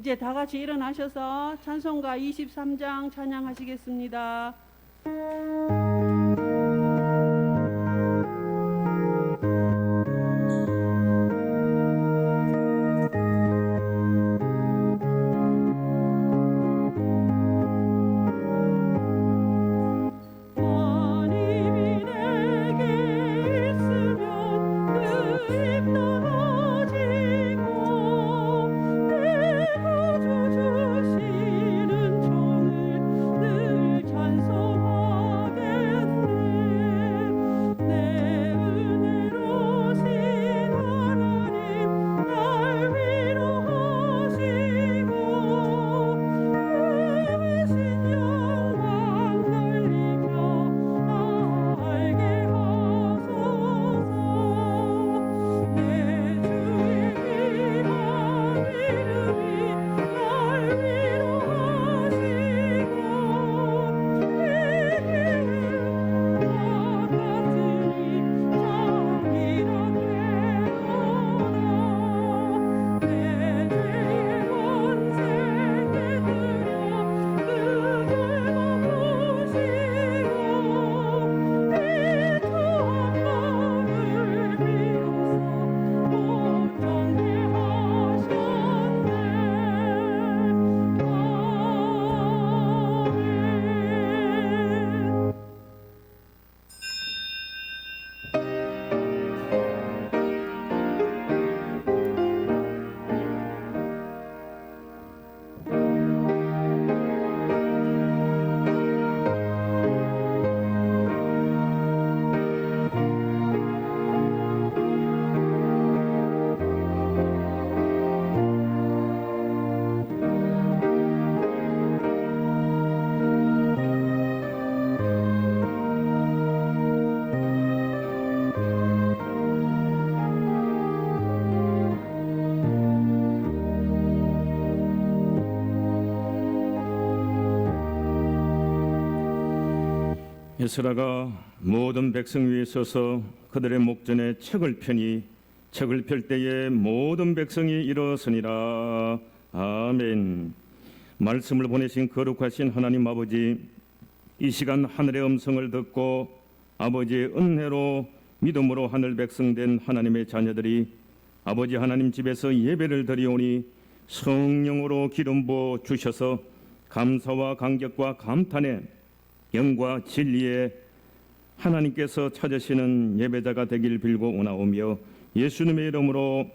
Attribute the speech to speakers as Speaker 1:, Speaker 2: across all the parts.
Speaker 1: 이제 다 같이 일어나셔서 찬송가 23장 찬양하시겠습니다.
Speaker 2: 에스라가 모든 백성 위에 서서 그들의 목전에 책을 펴니 책을 펼 때에 모든 백성이 일어서니라. 아멘. 말씀을 보내신 거룩하신 하나님 아버지, 이 시간 하늘의 음성을 듣고 아버지의 은혜로 믿음으로 하늘 백성된 하나님의 자녀들이 아버지 하나님 집에서 예배를 드리오니 성령으로 기름 부어 주셔서 감사와 감격과 감탄에 영과 진리에 하나님께서 찾으시는 예배자가 되길 빌고 오나오며 예수님의 이름으로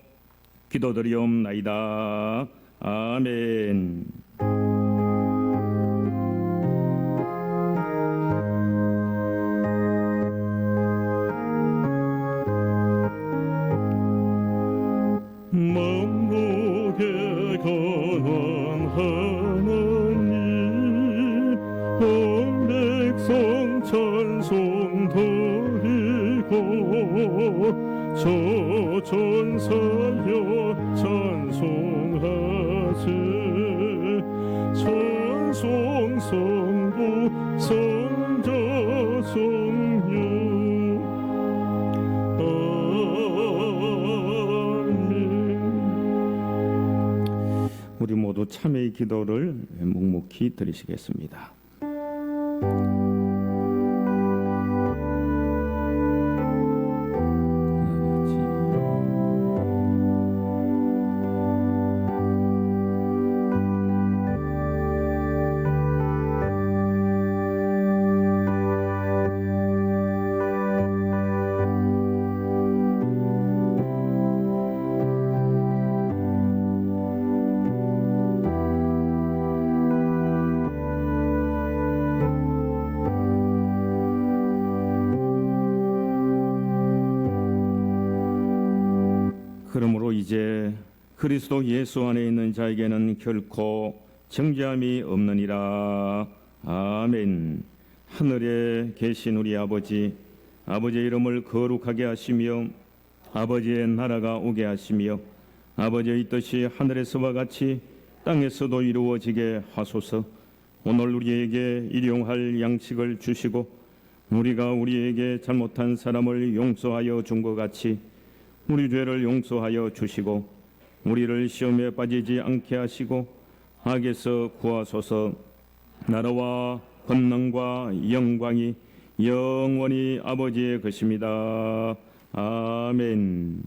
Speaker 2: 기도드리옵나이다. 아멘.
Speaker 3: 만국에 거한 하나님 백성 찬송 드리고 저 전사여 찬송하세. 찬송 성부 성자 성령 아멘.
Speaker 2: 우리 모두 참회의 기도를 묵묵히 드리시겠습니다. 그러므로 이제 그리스도 예수 안에 있는 자에게는 결코 정죄함이 없느니라. 아멘. 하늘에 계신 우리 아버지, 아버지의 이름을 거룩하게 하시며 아버지의 나라가 오게 하시며 아버지의 뜻이 하늘에서와 같이 땅에서도 이루어지게 하소서. 오늘 우리에게 일용할 양식을 주시고 우리가 우리에게 잘못한 사람을 용서하여 준 것 같이 우리 죄를 용서하여 주시고 우리를 시험에 빠지지 않게 하시고 악에서 구하소서. 나라와 권능과 영광이 영원히 아버지의 것입니다. 아멘.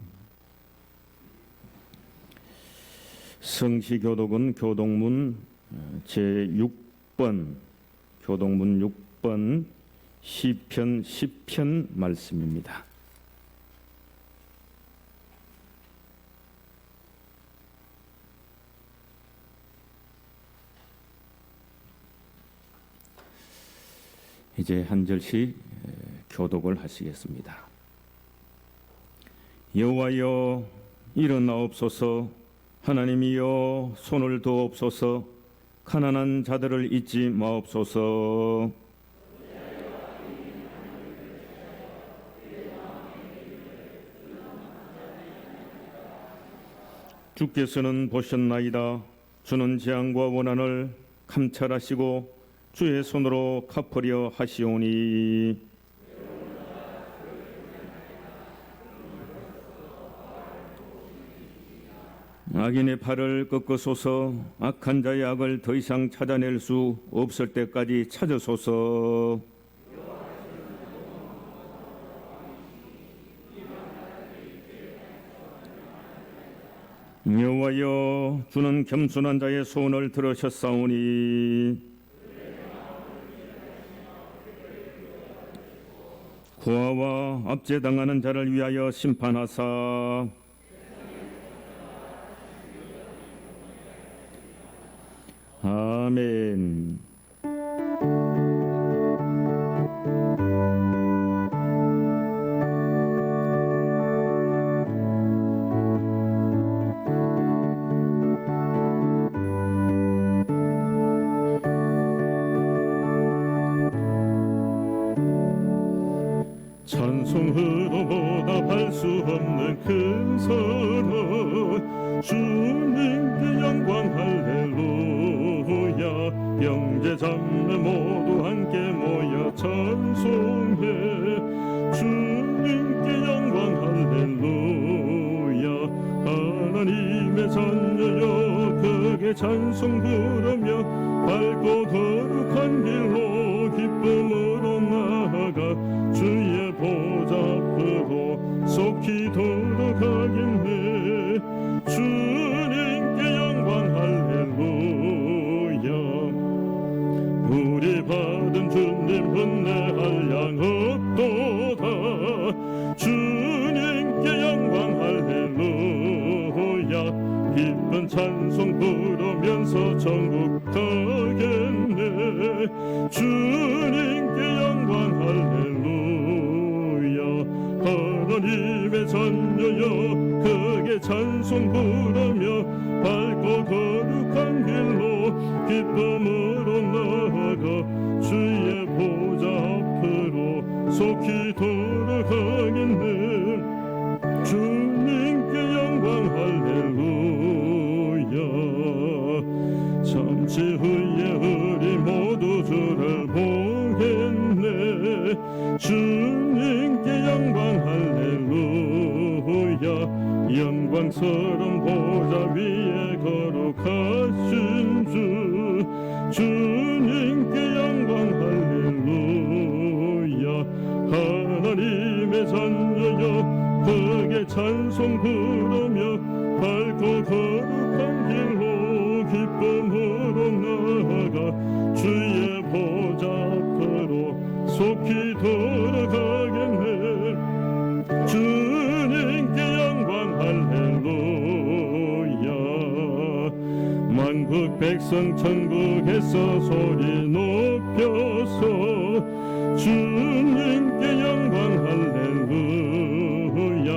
Speaker 2: 성시교독은 교독문 제6번 교독문 6번 시편 10편 말씀입니다. 이제 한 절씩 교독을 하시겠습니다. 여호와여 일어나옵소서. 하나님이여 손을 두옵소서. 가난한 자들을 잊지 마옵소서. 주께서는 보셨나이다. 주는 재앙과 원한을 감찰하시고 주의 손으로 갚으려 하시오니 악인의 팔을 꺾으소서. 악한 자의 악을 더 이상 찾아낼 수 없을 때까지 찾으소서. 여호와여 주는 겸손한 자의 소원을 들으셨사오니 고아와 압제당하는 자를 위하여 심판하사 아멘.
Speaker 3: 찬송으로 보답할 수 없는 큰 사랑 주님께 영광 할렐루야. 형제 자매 모두 함께 모여 찬송해 주님께 영광 할렐루야. 하나님의 자녀여 크게 찬송 부르며 밝고 거룩한 길로 기쁨으로 나아가 주의 보좌 앞으로 속히 돌아가겠네. 주님께 영광 할렐루야. 우리 받은 주님 은혜할 양 없도다. 주님께 영광 할렐루야. 기쁜 찬송 부르면서 천국 가겠네. 주님께 영광 할렐루야. 하나님의 자녀여 크게 찬송 부르며 밝고 거룩한 길로 기쁨으로 나아가 주의 보좌 앞으로 속히 돌아가겠네. 주님께 영광 할렐루야. 잠시 후에 우리 모두 주를 보겠네. 주님께 영광 할렐루야. 영광스러운 보좌 위에 거룩하신 주 주님께 영광 할렐루야. 하나님의 자녀여 크게 찬송 부르며 밝고 거룩한 길로 기쁨으로 나아가 주의 보좌 앞으로 속히 돌아가겠네. 주님께 영광 할렐루야. 만국 백성 천국에서 소리 높여서 주님께 영광 할렐루야.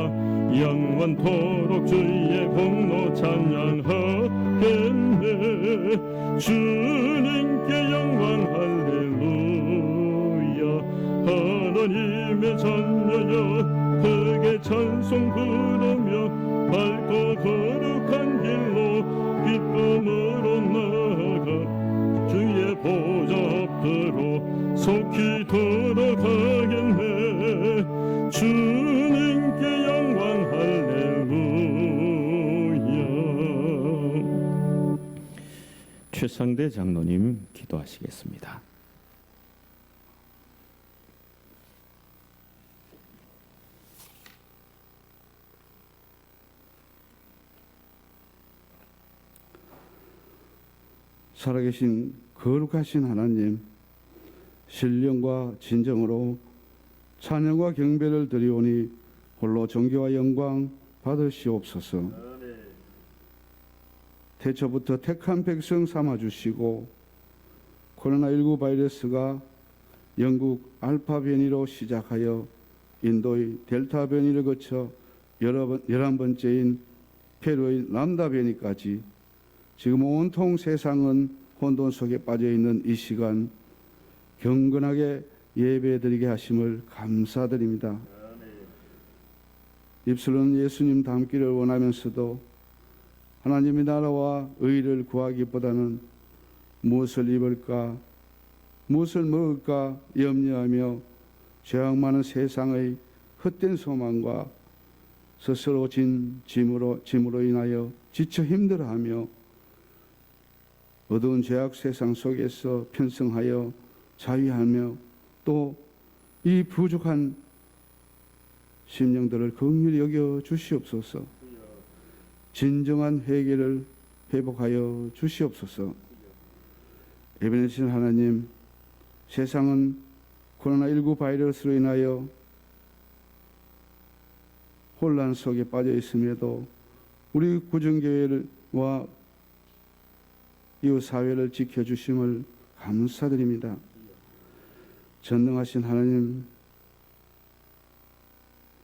Speaker 3: 영원토록 주의 공로 찬양하겠네. 주님께 영광 할렐루야. 하나님의 자녀여 크게 찬송 부르며 밝고 거룩한 길로 기쁨으로 나아가 주의 보좌 앞으로 속히 돌아가겠네. 주님께 영광 할렐루야.
Speaker 2: 최상대 장로님 기도하시겠습니다.
Speaker 4: 살아계신 거룩하신 하나님, 신령과 진정으로 찬양과 경배를 드리오니 홀로 존귀와 영광 받으시옵소서. 태초부터 택한 백성 삼아주시고 코로나19 바이러스가 영국 알파 변이로 시작하여 인도의 델타 변이를 거쳐 11번째인 페루의 람다 변이까지 지금 온통 세상은 혼돈 속에 빠져있는 이 시간 경건하게 예배드리게 하심을 감사드립니다. 입술로는 예수님 닮기를 원하면서도 하나님의 나라와 의를 구하기보다는 무엇을 입을까, 무엇을 먹을까 염려하며 죄악 많은 세상의 헛된 소망과 스스로 진 짐으로 인하여 지쳐 힘들어하며 어두운 죄악 세상 속에서 편성하여 자위하며 또 이 부족한 심령들을 긍휼히 여겨 주시옵소서. 진정한 회개를 회복하여 주시옵소서. 예배하신 하나님, 세상은 코로나19 바이러스로 인하여 혼란 속에 빠져 있음에도 우리 구정교회와 이웃 사회를 지켜주심을 감사드립니다. 전능하신 하나님,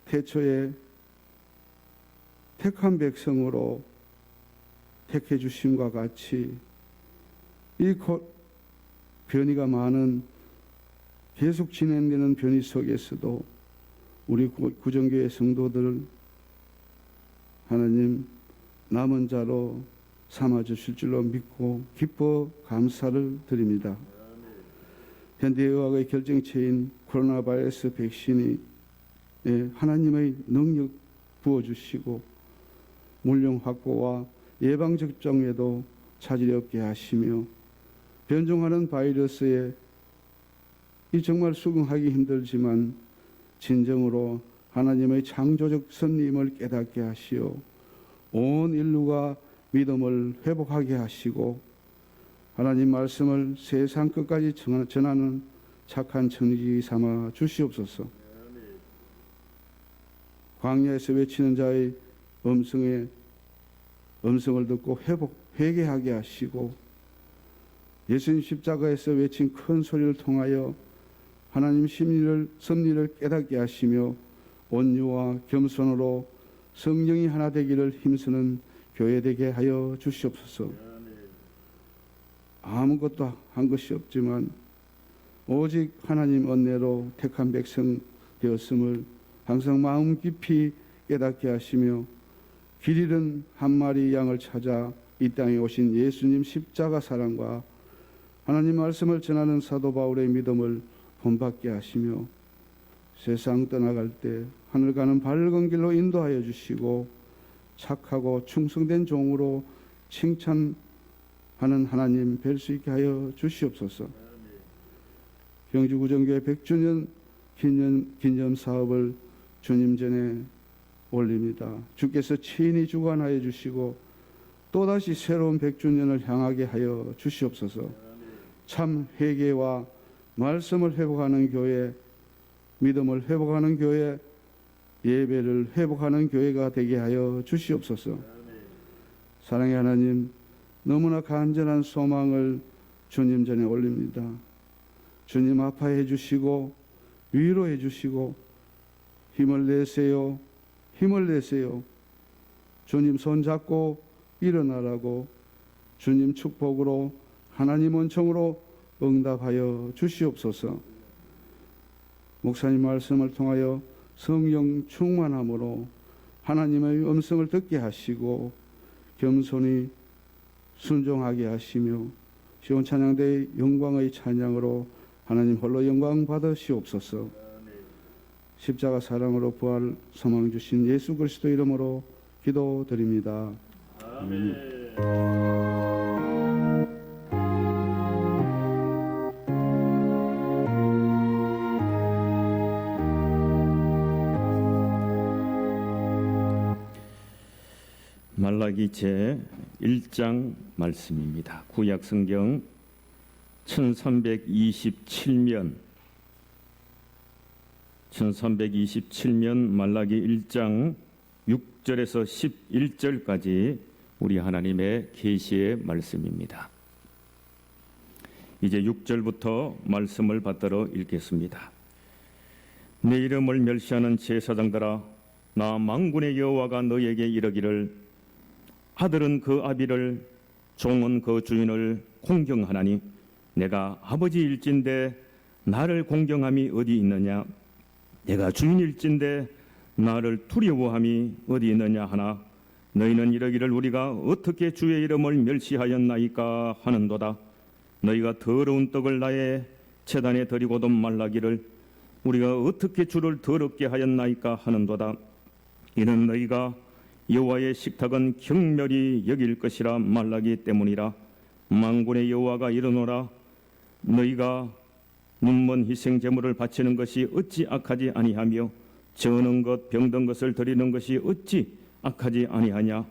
Speaker 4: 태초에 택한 백성으로 택해 주심과 같이 이 변이가 많은 계속 진행되는 변이 속에서도 우리 구정교회 성도들을 하나님 남은 자로 삼아주실 줄로 믿고 기뻐 감사를 드립니다. 현대의학의 결정체인 코로나 바이러스 백신이 하나님의 능력 부어주시고 물량 확보와 예방접종에도 차질이 없게 하시며 변종하는 바이러스에 이 정말 수긍하기 힘들지만 진정으로 하나님의 창조적 섭리임을 깨닫게 하시어 온 인류가 믿음을 회복하게 하시고 하나님 말씀을 세상 끝까지 전하는 착한 청지 삼아 주시옵소서. 광야에서 외치는 자의 음성을 듣고 회개하게 하시고 예수님 십자가에서 외친 큰 소리를 통하여 하나님 섭리를 깨닫게 하시며 온유와 겸손으로 성령이 하나 되기를 힘쓰는 교회 되게 하여 주시옵소서. 아무것도 한 것이 없지만 오직 하나님 은혜로 택한 백성 되었음을 항상 마음 깊이 깨닫게 하시며 길 잃은 한 마리 양을 찾아 이 땅에 오신 예수님 십자가 사랑과 하나님 말씀을 전하는 사도 바울의 믿음을 본받게 하시며 세상 떠나갈 때 하늘 가는 밝은 길로 인도하여 주시고 착하고 충성된 종으로 칭찬하는 하나님 뵐 수 있게 하여 주시옵소서. 경주구정교회 100주년 기념 사업을 주님 전에 올립니다. 주께서 친히 주관하여 주시고 또다시 새로운 100주년을 향하게 하여 주시옵소서. 참 회개와 말씀을 회복하는 교회, 믿음을 회복하는 교회, 예배를 회복하는 교회가 되게 하여 주시옵소서. 사랑의 하나님, 너무나 간절한 소망을 주님 전에 올립니다. 주님 아파해 주시고 위로해 주시고 힘을 내세요. 힘을 내세요. 주님 손잡고 일어나라고 주님 축복으로 하나님 은총으로 응답하여 주시옵소서. 목사님 말씀을 통하여 성령 충만함으로 하나님의 음성을 듣게 하시고 겸손히 순종하게 하시며 시온 찬양대의 영광의 찬양으로 하나님 홀로 영광 받으시옵소서. 십자가 사랑으로 부활 소망 주신 예수 그리스도 이름으로 기도드립니다. 아멘.
Speaker 2: 말라기 제 1장 말씀입니다. 구약 성경 1327면 말라기 1장 6절에서 11절까지 우리 하나님의 계시의 말씀입니다. 이제 6절부터 말씀을 받들어 읽겠습니다. 내 이름을 멸시하는 제사장들아, 나 만군의 여호와가 너에게 이르기를 아들은 그 아비를 종은 그 주인을 공경하나니 내가 아버지일진데 나를 공경함이 어디 있느냐? 내가 주인일진데 나를 두려워함이 어디 있느냐 하나 너희는 이러기를 우리가 어떻게 주의 이름을 멸시하였나이까 하는도다. 너희가 더러운 떡을 나의 제단에 드리고도 말라기를 우리가 어떻게 주를 더럽게 하였나이까 하는도다. 이는 너희가 여호와의 식탁은 경멸히 여길 것이라 말라기 때문이라. 만군의 여호와가 이르노라. 너희가 눈먼 희생 제물을 바치는 것이 어찌 악하지 아니하며 저는 것 병든 것을 드리는 것이 어찌 악하지 아니하냐.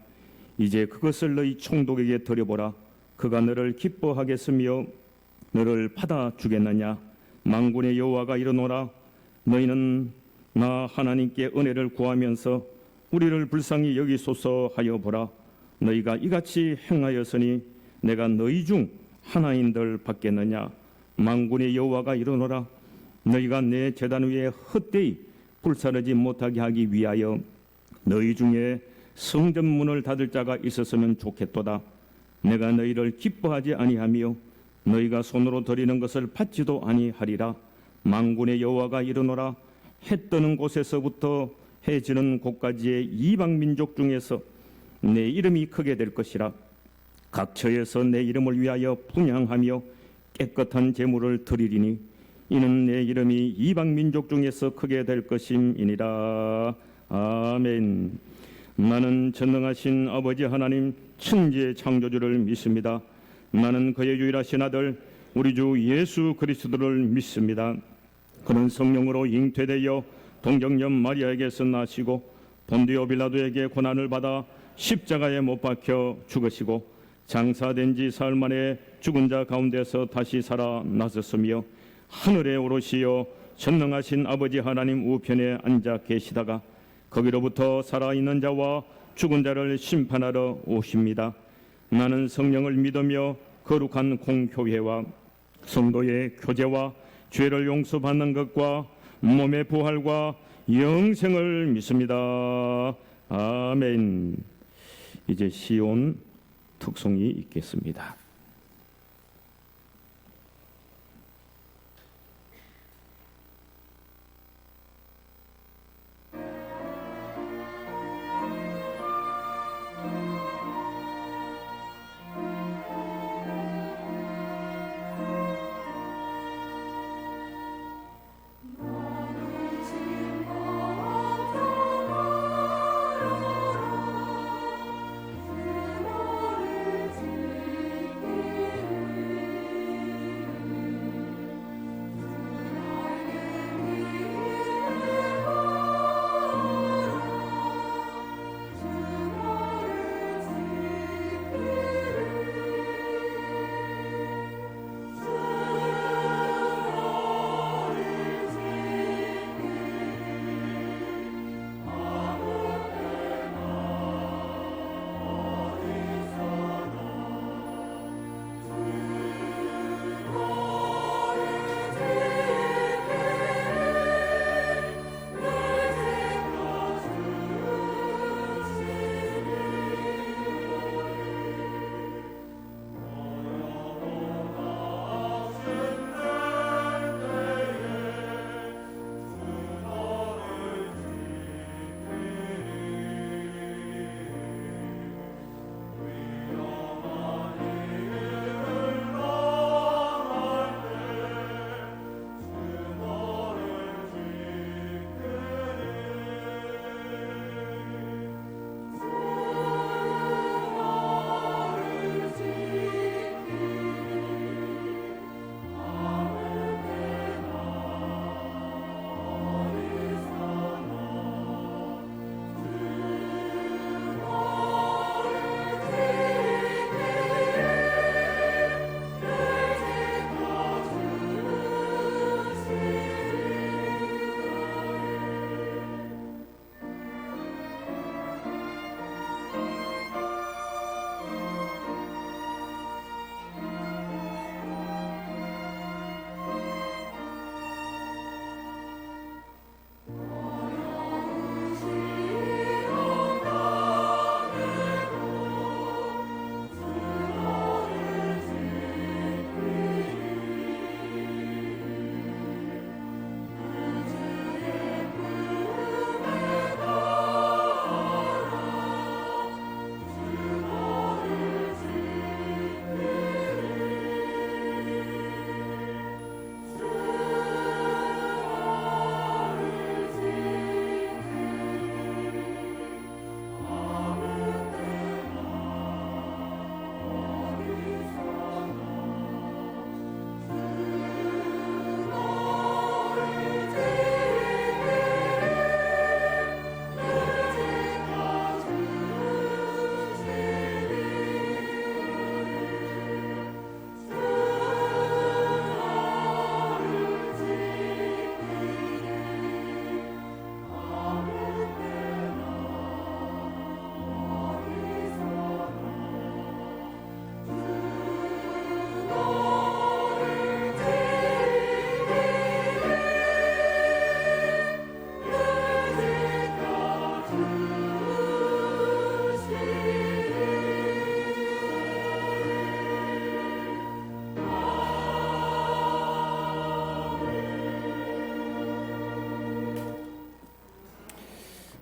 Speaker 2: 이제 그것을 너희 총독에게 드려보라. 그가 너를 기뻐하겠으며 너를 받아 주겠느냐. 만군의 여호와가 이르노라. 너희는 나 하나님께 은혜를 구하면서 우리를 불쌍히 여기소서 하여 보라. 너희가 이같이 행하였으니 내가 너희 중 하나인들 받겠느냐. 만군의 여호와가 이르노라. 너희가 내 제단 위에 헛되이 불사르지 못하게 하기 위하여 너희 중에 성전 문을 닫을 자가 있었으면 좋겠도다. 내가 너희를 기뻐하지 아니하며 너희가 손으로 드리는 것을 받지도 아니하리라. 만군의 여호와가 이르노라. 해 뜨는 곳에서부터 해 지는 곳까지의 이방 민족 중에서 내 이름이 크게 될 것이라. 각처에서 내 이름을 위하여 분향하며 깨끗한 제물을 드리리니 이는 내 이름이 이방 민족 중에서 크게 될 것임이니라. 아멘. 나는 전능하신 아버지 하나님 천지의 창조주를 믿습니다. 나는 그의 유일하신 아들 우리 주 예수 그리스도를 믿습니다. 그는 성령으로 잉태되어 동정녀 마리아에게서 나시고 본디오 빌라도에게 고난을 받아 십자가에 못 박혀 죽으시고 장사된 지 사흘 만에 죽은 자 가운데서 다시 살아나셨으며 하늘에 오르시어 전능하신 아버지 하나님 우편에 앉아 계시다가 거기로부터 살아있는 자와 죽은 자를 심판하러 오십니다. 나는 성령을 믿으며 거룩한 공교회와 성도의 교제와 죄를 용서받는 것과 몸의 부활과 영생을 믿습니다. 아멘. 이제 시온 특송이 있겠습니다.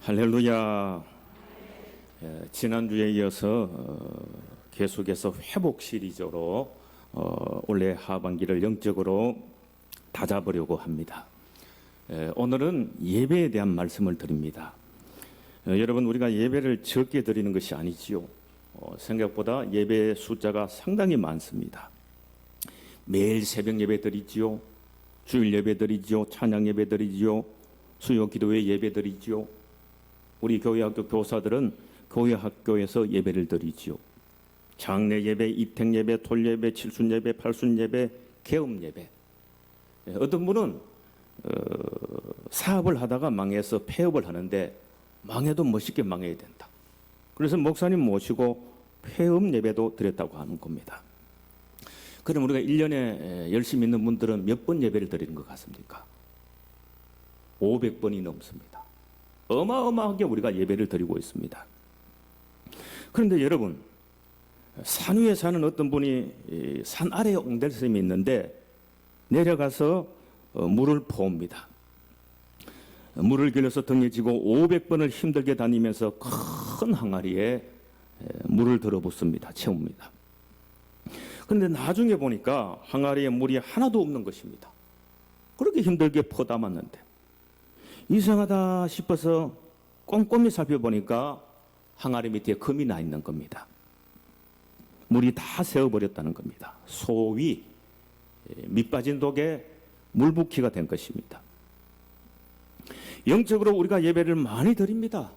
Speaker 2: 할렐루야. 지난주에 이어서 계속해서 회복 시리즈로 올해 하반기를 영적으로 다잡으려고 합니다. 오늘은 예배에 대한 말씀을 드립니다. 여러분, 우리가 예배를 적게 드리는 것이 아니지요. 생각보다 예배 숫자가 상당히 많습니다. 매일 새벽 예배 드리지요. 주일 예배 드리지요. 찬양 예배 드리지요. 수요 기도회 예배 드리지요. 우리 교회 학교 교사들은 교회 학교에서 예배를 드리지요. 장례 예배, 입택 예배, 돌 예배, 칠순 예배, 팔순 예배, 개업 예배. 어떤 분은 사업을 하다가 망해서 폐업을 하는데 망해도 멋있게 망해야 된다. 그래서 목사님 모시고 폐업 예배도 드렸다고 하는 겁니다. 그럼 우리가 1년에 열심히 있는 분들은 몇 번 예배를 드리는 것 같습니까? 500번이 넘습니다. 어마어마하게 우리가 예배를 드리고 있습니다. 그런데 여러분, 산 위에 사는 어떤 분이 산 아래에 옹달샘이 있는데 내려가서 물을 퍼옵니다. 물을 길러서 등에 지고 500번을 힘들게 다니면서 큰 항아리에 물을 들어붓습니다. 채웁니다. 그런데 나중에 보니까 항아리에 물이 하나도 없는 것입니다. 그렇게 힘들게 퍼담았는데 이상하다 싶어서 꼼꼼히 살펴보니까 항아리 밑에 금이 나 있는 겁니다. 물이 다 새어버렸다는 겁니다. 소위 밑빠진 독에 물붓기가 된 것입니다. 영적으로 우리가 예배를 많이 드립니다.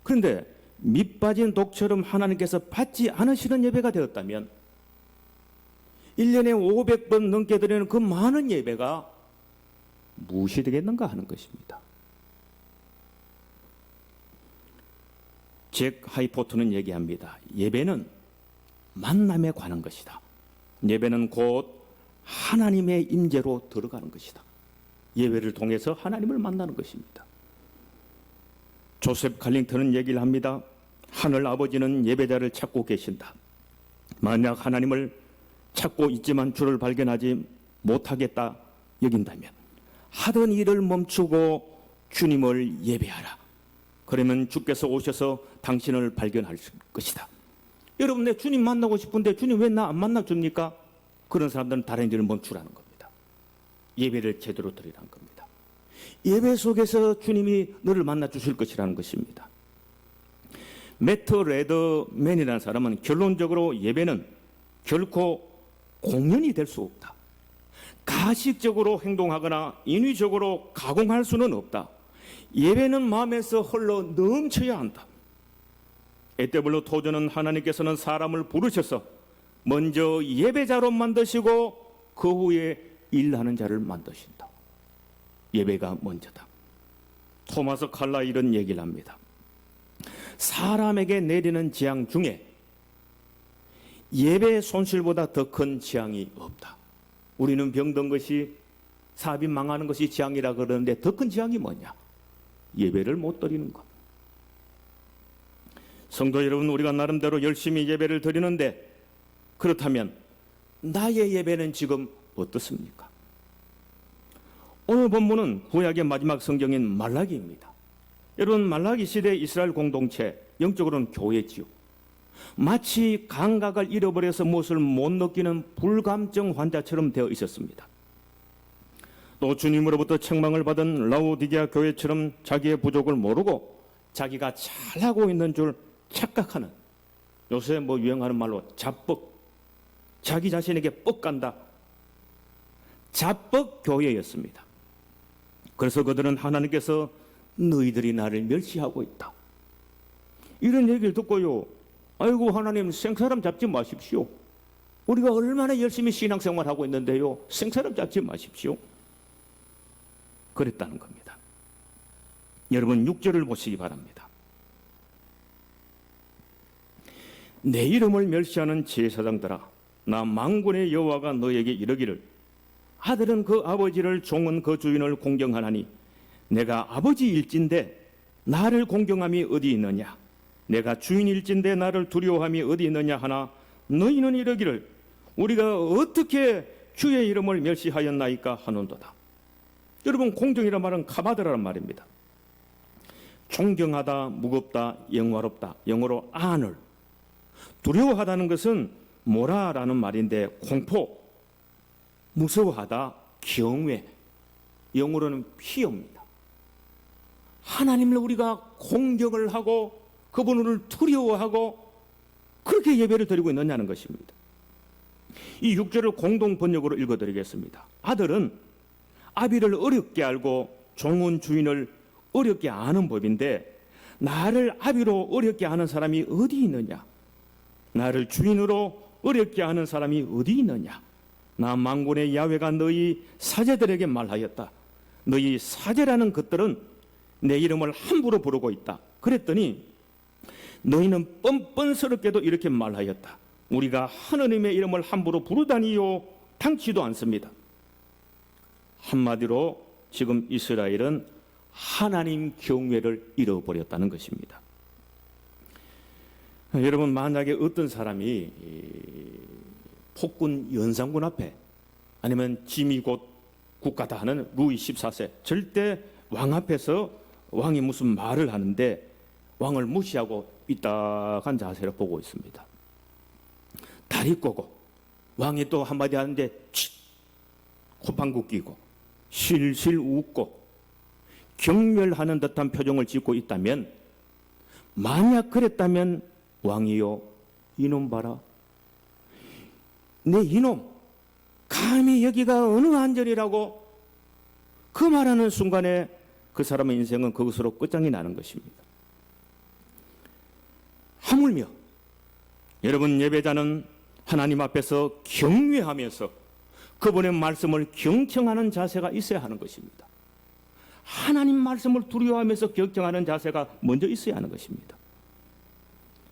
Speaker 2: 그런데 밑빠진 독처럼 하나님께서 받지 않으시는 예배가 되었다면 1년에 500번 넘게 드리는 그 많은 예배가 무엇이 되겠는가 하는 것입니다. 잭 하이포트는 얘기합니다. 예배는 만남에 관한 것이다. 예배는 곧 하나님의 임재로 들어가는 것이다. 예배를 통해서 하나님을 만나는 것입니다. 조셉 칼링턴은 얘기를 합니다. 하늘 아버지는 예배자를 찾고 계신다. 만약 하나님을 찾고 있지만 주를 발견하지 못하겠다 여긴다면 하던 일을 멈추고 주님을 예배하라. 그러면 주께서 오셔서 당신을 발견할 것이다. 여러분, 내 주님 만나고 싶은데 주님 왜 나 안 만나줍니까? 그런 사람들은 다른 일을 멈추라는 겁니다. 예배를 제대로 드리라는 겁니다. 예배 속에서 주님이 너를 만나 주실 것이라는 것입니다. 매트 레더맨이라는 사람은 결론적으로 예배는 결코 공연이 될 수 없다. 가식적으로 행동하거나 인위적으로 가공할 수는 없다. 예배는 마음에서 흘러 넘쳐야 한다. 에테블로 토저는 하나님께서는 사람을 부르셔서 먼저 예배자로 만드시고 그 후에 일하는 자를 만드신다. 예배가 먼저다. 토마스 칼라 이런 얘기를 합니다. 사람에게 내리는 재앙 중에 예배의 손실보다 더 큰 재앙이 없다. 우리는 병든 것이, 사업이 망하는 것이 재앙이라 그러는데 더 큰 재앙이 뭐냐? 예배를 못 드리는 것. 성도 여러분, 우리가 나름대로 열심히 예배를 드리는데 그렇다면 나의 예배는 지금 어떻습니까? 오늘 본문은 구약의 마지막 성경인 말라기입니다. 여러분, 말라기 시대 이스라엘 공동체, 영적으로는 교회지요. 마치 감각을 잃어버려서 무엇을 못 느끼는 불감증 환자처럼 되어 있었습니다. 또 주님으로부터 책망을 받은 라오디게아 교회처럼 자기의 부족을 모르고 자기가 잘하고 있는 줄 착각하는, 요새 유행하는 말로 자뻑, 자기 자신에게 뻑간다, 자뻑 교회였습니다. 그래서 그들은 하나님께서 너희들이 나를 멸시하고 있다, 이런 얘기를 듣고요, 아이고 하나님, 생사람 잡지 마십시오. 우리가 얼마나 열심히 신앙생활하고 있는데요, 생사람 잡지 마십시오. 그랬다는 겁니다. 여러분, 6절을 보시기 바랍니다. 내 이름을 멸시하는 제사장들아, 나 만군의 여호와가 너에게 이르기를 아들은 그 아버지를, 종은 그 주인을 공경하나니 내가 아버지일진데 나를 공경함이 어디 있느냐? 내가 주인일진데 나를 두려워함이 어디 있느냐 하나 너희는 이르기를 우리가 어떻게 주의 이름을 멸시하였나이까 하는도다. 여러분, 공경이란 말은 카바드라는 말입니다. 존경하다, 무겁다, 영화롭다. 영어로 honor. 두려워하다는 것은 뭐라라는 말인데 공포, 무서워하다, 경외. 영어로는 fear입니다. 하나님을 우리가 공격을 하고 그분을 두려워하고 그렇게 예배를 드리고 있느냐는 것입니다. 이 6절을 공동 번역으로 읽어드리겠습니다. 아들은 아비를 어렵게 알고 종은 주인을 어렵게 아는 법인데 나를 아비로 어렵게 아는 사람이 어디 있느냐? 나를 주인으로 어렵게 아는 사람이 어디 있느냐? 나 만군의 야훼가 너희 사제들에게 말하였다. 너희 사제라는 것들은 내 이름을 함부로 부르고 있다. 그랬더니 너희는 뻔뻔스럽게도 이렇게 말하였다. 우리가 하느님의 이름을 함부로 부르다니요 당치도 않습니다. 한마디로 지금 이스라엘은 하나님 경외를 잃어버렸다는 것입니다. 여러분, 만약에 어떤 사람이 폭군 연산군 앞에 아니면 짐이 곧 국가다 하는 루이 14세 절대 왕 앞에서 왕이 무슨 말을 하는데 왕을 무시하고 삐딱한 자세로 보고 있습니다. 다리 꼬고 왕이 또 한마디 하는데 콧방귀 끼고 실실 웃고 경멸하는 듯한 표정을 짓고 있다면, 만약 그랬다면 왕이요, 이놈 봐라, 내 이놈 감히 여기가 어느 안절이라고 그 말하는 순간에 그 사람의 인생은 그것으로 끝장이 나는 것입니다. 하물며 여러분, 예배자는 하나님 앞에서 경외하면서 그분의 말씀을 경청하는 자세가 있어야 하는 것입니다. 하나님 말씀을 두려워하면서 경청하는 자세가 먼저 있어야 하는 것입니다.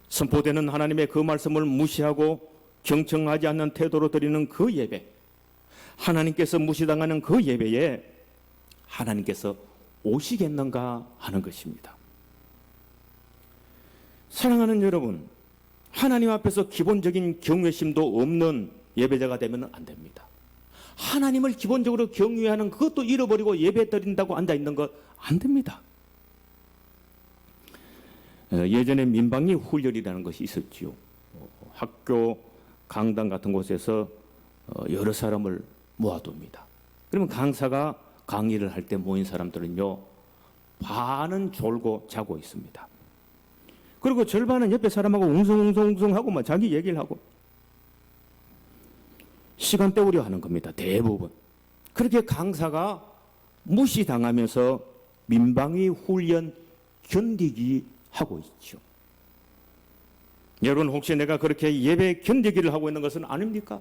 Speaker 2: 선포되는 하나님의 그 말씀을 무시하고 경청하지 않는 태도로 드리는 그 예배, 하나님께서 무시당하는 그 예배에 하나님께서 오시겠는가 하는 것입니다. 사랑하는 여러분, 하나님 앞에서 기본적인 경외심도 없는 예배자가 되면 안 됩니다. 하나님을 기본적으로 경외하는 그것도 잃어버리고 예배 드린다고 앉아있는 것 안 됩니다. 예전에 민방위 훈련이라는 것이 있었지요. 학교 강당 같은 곳에서 여러 사람을 모아둡니다. 그러면 강사가 강의를 할 때 모인 사람들은요, 반은 졸고 자고 있습니다. 그리고 절반은 옆에 사람하고 웅성웅성하고 막 자기 얘기를 하고 시간 때우려 하는 겁니다. 대부분. 그렇게 강사가 무시당하면서 민방위 훈련 견디기 하고 있죠. 여러분, 혹시 내가 그렇게 예배 견디기를 하고 있는 것은 아닙니까?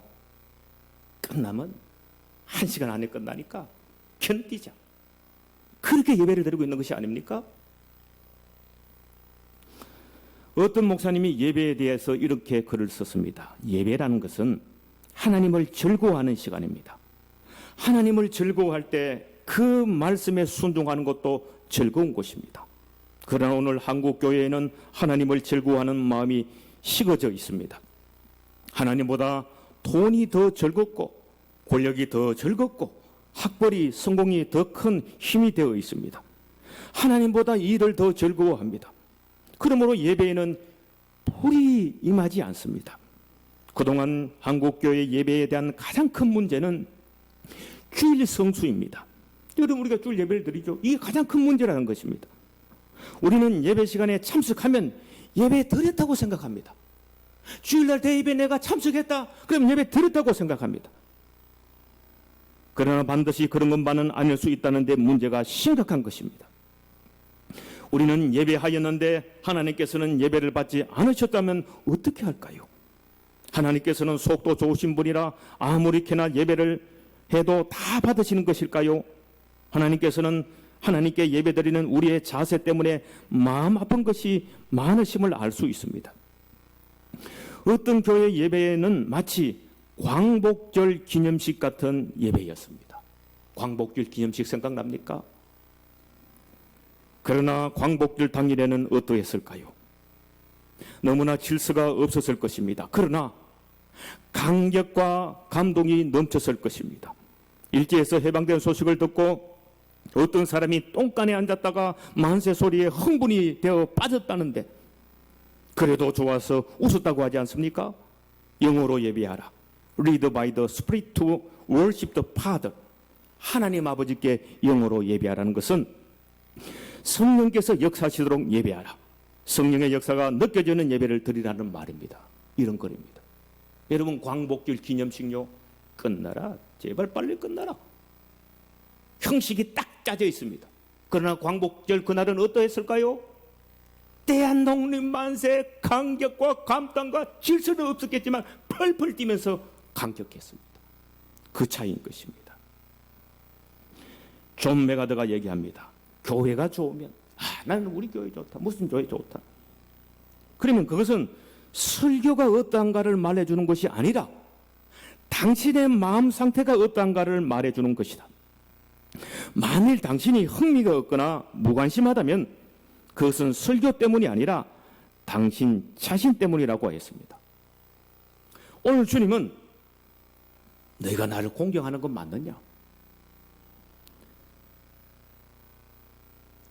Speaker 2: 끝나면 1시간 안에 끝나니까 견디자. 그렇게 예배를 드리고 있는 것이 아닙니까? 어떤 목사님이 예배에 대해서 이렇게 글을 썼습니다. 예배라는 것은 하나님을 즐거워하는 시간입니다. 하나님을 즐거워할 때 그 말씀에 순종하는 것도 즐거운 것입니다. 그러나 오늘 한국 교회에는 하나님을 즐거워하는 마음이 식어져 있습니다. 하나님보다 돈이 더 즐겁고 권력이 더 즐겁고 학벌이 성공이 더 큰 힘이 되어 있습니다. 하나님보다 일을 더 즐거워합니다. 그러므로 예배에는 불이 임하지 않습니다. 그동안 한국교회 예배에 대한 가장 큰 문제는 주일 성수입니다. 여러분, 우리가 주일 예배를 드리죠. 이게 가장 큰 문제라는 것입니다. 우리는 예배 시간에 참석하면 예배 드렸다고 생각합니다. 주일날 대예배 내가 참석했다, 그럼 예배 드렸다고 생각합니다. 그러나 반드시 그런 것만은 아닐 수 있다는 데 문제가 심각한 것입니다. 우리는 예배하였는데 하나님께서는 예배를 받지 않으셨다면 어떻게 할까요? 하나님께서는 속도 좋으신 분이라 아무리 캐나 예배를 해도 다 받으시는 것일까요? 하나님께서는 하나님께 예배드리는 우리의 자세 때문에 마음 아픈 것이 많으심을 알 수 있습니다. 어떤 교회 예배는 마치 광복절 기념식 같은 예배였습니다. 광복절 기념식 생각납니까? 그러나 광복절 당일에는 어떠했을까요? 너무나 질서가 없었을 것입니다. 그러나 감격과 감동이 넘쳤을 것입니다. 일제에서 해방된 소식을 듣고 어떤 사람이 똥간에 앉았다가 만세 소리에 흥분이 되어 빠졌다는데 그래도 좋아서 웃었다고 하지 않습니까? 영어로 예배하라. Read by the Spirit to worship the Father. 하나님 아버지께 영어로 예배하라는 것은 성령께서 역사하시도록 예배하라. 성령의 역사가 느껴지는 예배를 드리라는 말입니다. 이런 거입니다. 여러분, 광복절 기념식요 끝나라. 제발 빨리 끝나라. 형식이 딱 짜져 있습니다. 그러나 광복절 그날은 어떠했을까요? 대한독립 만세, 감격과 감탄과 질서는 없었겠지만 펄펄 뛰면서 감격했습니다. 그 차이인 것입니다. 존 메가더가 얘기합니다. 교회가 좋으면 나는 우리 교회 좋다. 무슨 교회 좋다. 그러면 그것은 설교가 어떠한가를 말해주는 것이 아니라 당신의 마음 상태가 어떠한가를 말해주는 것이다. 만일 당신이 흥미가 없거나 무관심하다면 그것은 설교 때문이 아니라 당신 자신 때문이라고 했습니다. 오늘 주님은 너희가 나를 공경하는 건 맞느냐?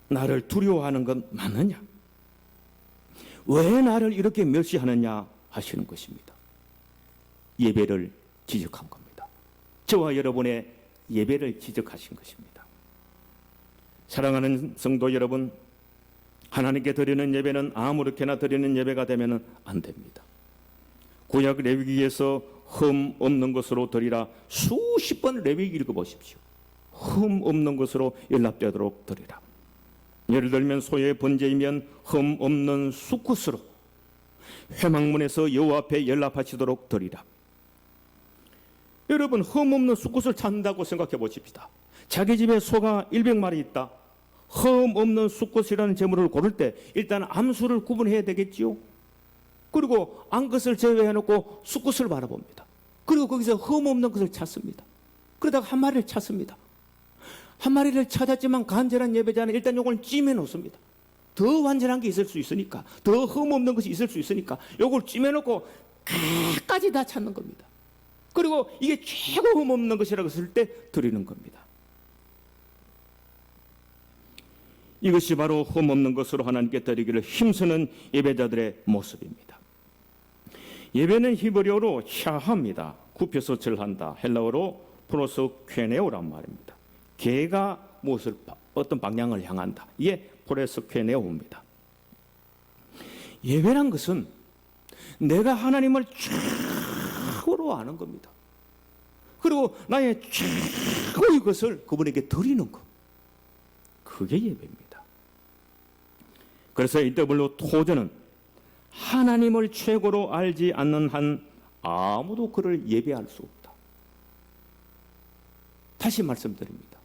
Speaker 2: 나를 두려워하는 건 맞느냐? 왜 나를 이렇게 멸시하느냐 하시는 것입니다. 예배를 지적한 겁니다. 저와 여러분의 예배를 지적하신 것입니다. 사랑하는 성도 여러분, 하나님께 드리는 예배는 아무렇게나 드리는 예배가 되면 안 됩니다. 구약 레위기에서 흠 없는 것으로 드리라 수십 번 레위기 읽어보십시오. 흠 없는 것으로 연락되도록 드리라. 예를 들면 소의 번제이면 흠 없는 수컷으로 회막문에서 여호와 앞에 연락하시도록 드리라. 여러분, 흠 없는 수컷을 찾는다고 생각해 보십시다. 자기 집에 소가 100마리 있다. 흠 없는 수컷이라는 제물을 고를 때 일단 암수를 구분해야 되겠지요. 그리고 암것을 제외해놓고 수컷을 바라봅니다. 그리고 거기서 흠 없는 것을 찾습니다. 그러다가 한 마리를 찾습니다. 한 마리를 찾았지만 간절한 예배자는 일단 요걸 찜해 놓습니다. 더 완전한 게 있을 수 있으니까, 더 흠 없는 것이 있을 수 있으니까 요걸 찜해 놓고 끝까지 다 찾는 겁니다. 그리고 이게 최고 흠 없는 것이라고 했을 때 드리는 겁니다. 이것이 바로 흠 없는 것으로 하나님께 드리기를 힘쓰는 예배자들의 모습입니다. 예배는 히브리어로 샤하입니다. 굽혀서 절한다. 헬라어로 프로스퀘네오란 말입니다. 개가 무엇을 어떤 방향을 향한다. 이게 프로스퀘네오입니다. 예배란 것은 내가 하나님을 최고로 아는 겁니다. 그리고 나의 최고의 것을 그분에게 드리는 것. 그게 예배입니다. 그래서 EW 토저는 하나님을 최고로 알지 않는 한 아무도 그를 예배할 수 없다. 다시 말씀드립니다.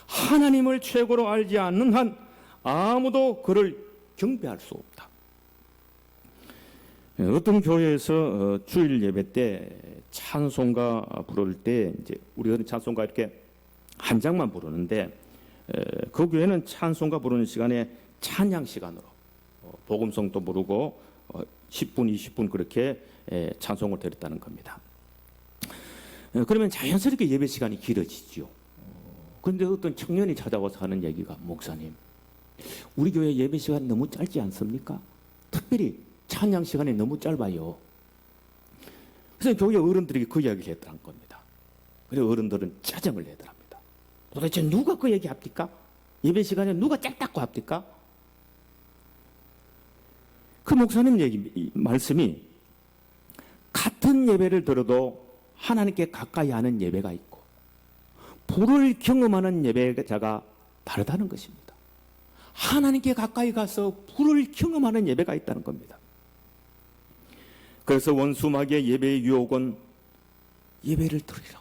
Speaker 2: 하나님을 최고로 알지 않는 한 아무도 그를 경배할 수 없다. 어떤 교회에서 주일 예배 때 찬송가 부를 때 이제 우리가 찬송가 이렇게 한 장만 부르는데 그 교회는 찬송가 부르는 시간에 찬양 시간으로 복음성도 부르고 10분, 20분 그렇게 찬송을 드렸다는 겁니다. 그러면 자연스럽게 예배 시간이 길어지죠. 그런데 어떤 청년이 찾아와서 하는 얘기가 목사님, 우리 교회 예배 시간 너무 짧지 않습니까? 특별히 찬양 시간이 너무 짧아요. 그래서 교회 어른들에게 그 이야기를 했다는 겁니다. 그래서 어른들은 짜증을 내더랍니다. 도대체 누가 그 얘기 합니까? 예배 시간에 누가 짧다고 합니까? 그 목사님 얘기 말씀이 같은 예배를 들어도 하나님께 가까이 하는 예배가 있고 불을 경험하는 예배자가 다르다는 것입니다. 하나님께 가까이 가서 불을 경험하는 예배가 있다는 겁니다. 그래서 원수마귀의 예배의 유혹은 예배를 드리라.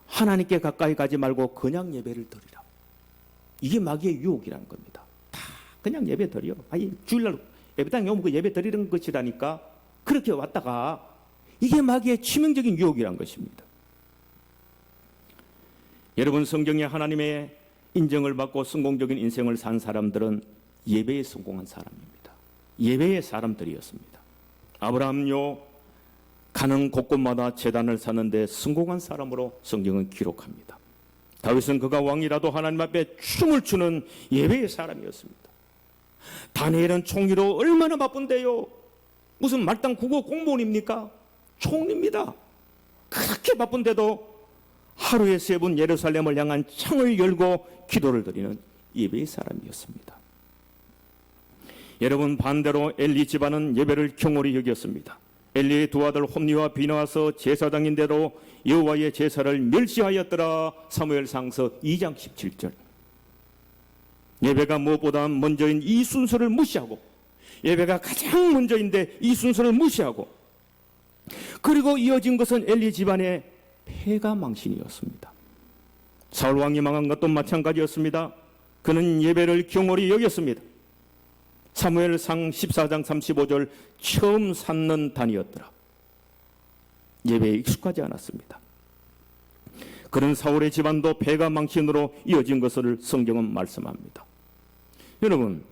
Speaker 2: 하나님께 가까이 가지 말고 그냥 예배를 드리라. 이게 마귀의 유혹이라는 겁니다. 다 그냥 예배 드려. 아니 주일날 예배당에 오면 그 예배 드리는 것이라니까. 그렇게 왔다가 이게 마귀의 치명적인 유혹이란 것입니다. 여러분, 성경에 하나님의 인정을 받고 성공적인 인생을 산 사람들은 예배에 성공한 사람입니다. 예배의 사람들이었습니다. 아브라함요 가는 곳곳마다 제단을 사는데 성공한 사람으로 성경은 기록합니다. 다윗은 그가 왕이라도 하나님 앞에 춤을 추는 예배의 사람이었습니다. 다니엘은 총리로 얼마나 바쁜데요. 무슨 말단 국어 공무원입니까? 총리입니다. 그렇게 바쁜데도 하루에 3번 예루살렘을 향한 창을 열고 기도를 드리는 예배의 사람이었습니다. 여러분, 반대로 엘리 집안은 예배를 경홀히 여겼습니다. 엘리의 두 아들 홈니와 비나와서 제사장인데도 여호와의 제사를 멸시하였더라. 사무엘상서 2장 17절. 예배가 무엇보다 먼저인 이 순서를 무시하고, 예배가 가장 먼저인데 이 순서를 무시하고, 그리고 이어진 것은 엘리 집안의 폐가 망신이었습니다. 사울 왕이 망한 것도 마찬가지였습니다. 그는 예배를 경홀히 여겼습니다. 사무엘상 14장 35절, 처음 쌓는 단이었더라. 예배에 익숙하지 않았습니다. 그런 사울의 집안도 폐가 망신으로 이어진 것을 성경은 말씀합니다. 여러분,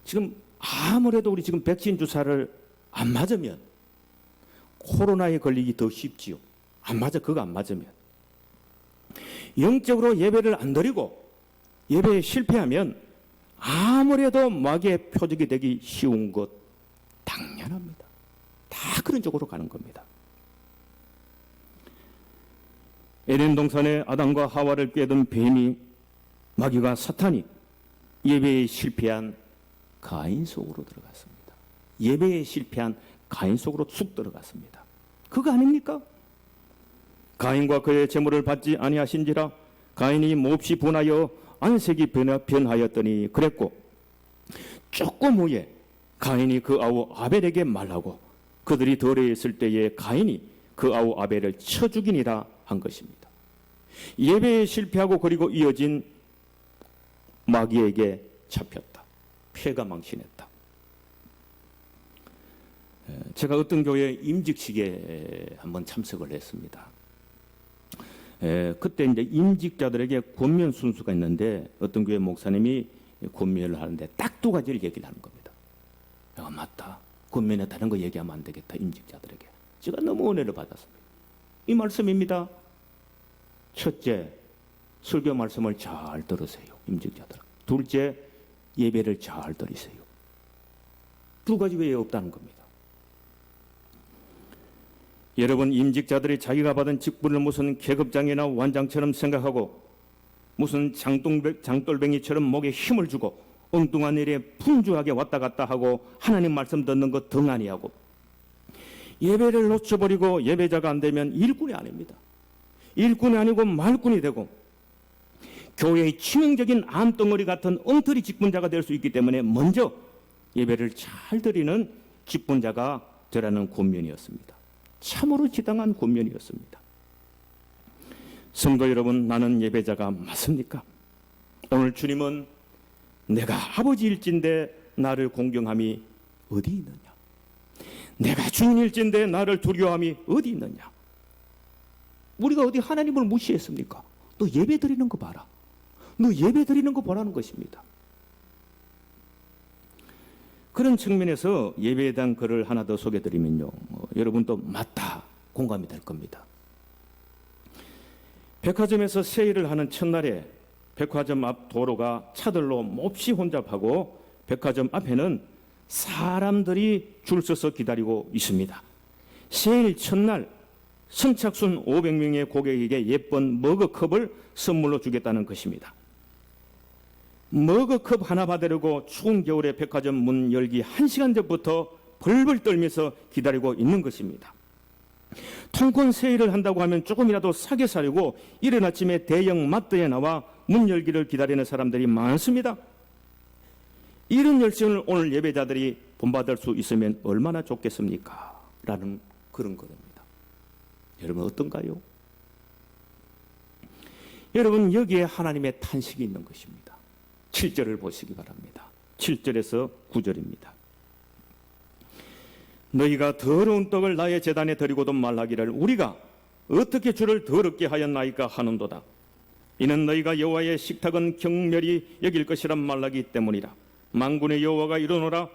Speaker 2: 지금 아무래도 우리 지금 백신 주사를 안 맞으면 코로나에 걸리기 더 쉽지요. 그거 안 맞으면. 영적으로 예배를 안 드리고 예배에 실패하면 아무래도 마귀의 표적이 되기 쉬운 것 당연합니다. 다 그런 쪽으로 가는 겁니다. 에덴 동산에 아담과 하와를 꿰든 뱀이, 마귀가 사탄이 예배에 실패한 가인 속으로 들어갔습니다. 예배에 실패한 가인 속으로 쑥 들어갔습니다. 그거 아닙니까? 가인과 그의 제물을 받지 아니하신지라 가인이 몹시 분하여 안색이 변하였더니 그랬고, 조금 후에 가인이 그 아우 아벨에게 말하고 그들이 덜에 있을 때에 가인이 그 아우 아벨을 쳐 죽이니라 한 것입니다. 예배에 실패하고 그리고 이어진 마귀에게 잡혔다. 폐가 망신했다. 제가 어떤 교회 임직식에 한번 참석을 했습니다. 그때 이제 임직자들에게 권면 순수가 있는데 어떤 교회 목사님이 권면을 하는데 딱 2가지를 얘기를 하는 겁니다. 맞다. 권면에 다른 거 얘기하면 안 되겠다. 임직자들에게. 제가 너무 은혜를 받았습니다. 이 말씀입니다. 첫째, 설교 말씀을 잘 들으세요. 임직자들. 둘째, 예배를 잘 드리세요. 2가지 외에 없다는 겁니다. 여러분, 임직자들이 자기가 받은 직분을 무슨 계급장이나 완장처럼 생각하고 무슨 장돌뱅이처럼 목에 힘을 주고 엉뚱한 일에 분주하게 왔다 갔다 하고 하나님 말씀 듣는 것 등 아니하고 예배를 놓쳐버리고 예배자가 안 되면 일꾼이 아닙니다. 일꾼이 아니고 말꾼이 되고 교회의 치명적인 암덩어리 같은 엉터리 직분자가 될 수 있기 때문에 먼저 예배를 잘 드리는 직분자가 되라는 권면이었습니다. 참으로 지당한 권면이었습니다. 성도 여러분, 나는 예배자가 맞습니까? 오늘 주님은 내가 아버지일진데 나를 공경함이 어디 있느냐? 내가 주인일진데 나를 두려워함이 어디 있느냐? 우리가 어디 하나님을 무시했습니까? 너 예배 드리는 거 봐라. 너 예배 드리는 거 보라는 것입니다. 그런 측면에서 예배에 대한 글을 하나 더 소개해드리면요. 여러분도 맞다 공감이 될 겁니다. 백화점에서 세일을 하는 첫날에 백화점 앞 도로가 차들로 몹시 혼잡하고 백화점 앞에는 사람들이 줄 서서 기다리고 있습니다. 세일 첫날 선착순 500명의 고객에게 예쁜 머그컵을 선물로 주겠다는 것입니다. 머그컵 하나 받으려고 추운 겨울에 백화점 문 열기 1시간 전부터 벌벌 떨면서 기다리고 있는 것입니다. 통콘 세일을 한다고 하면 조금이라도 싸게 사려고 이른 아침에 대형 마트에 나와 문 열기를 기다리는 사람들이 많습니다. 이런 열심을 오늘 예배자들이 본받을 수 있으면 얼마나 좋겠습니까? 라는 그런 거입니다. 여러분 어떤가요? 여러분 여기에 하나님의 탄식이 있는 것입니다. 7절을 보시기 바랍니다. 7절에서 9절입니다. 너희가 더러운 떡을 나의 제단에 드리고도 말하기를 우리가 어떻게 주를 더럽게 하였나이까 하는도다. 이는 너희가 여호와의 식탁은 경멸히 여길 것이란 말하기 때문이라. 만군의 여호와가 이르노라.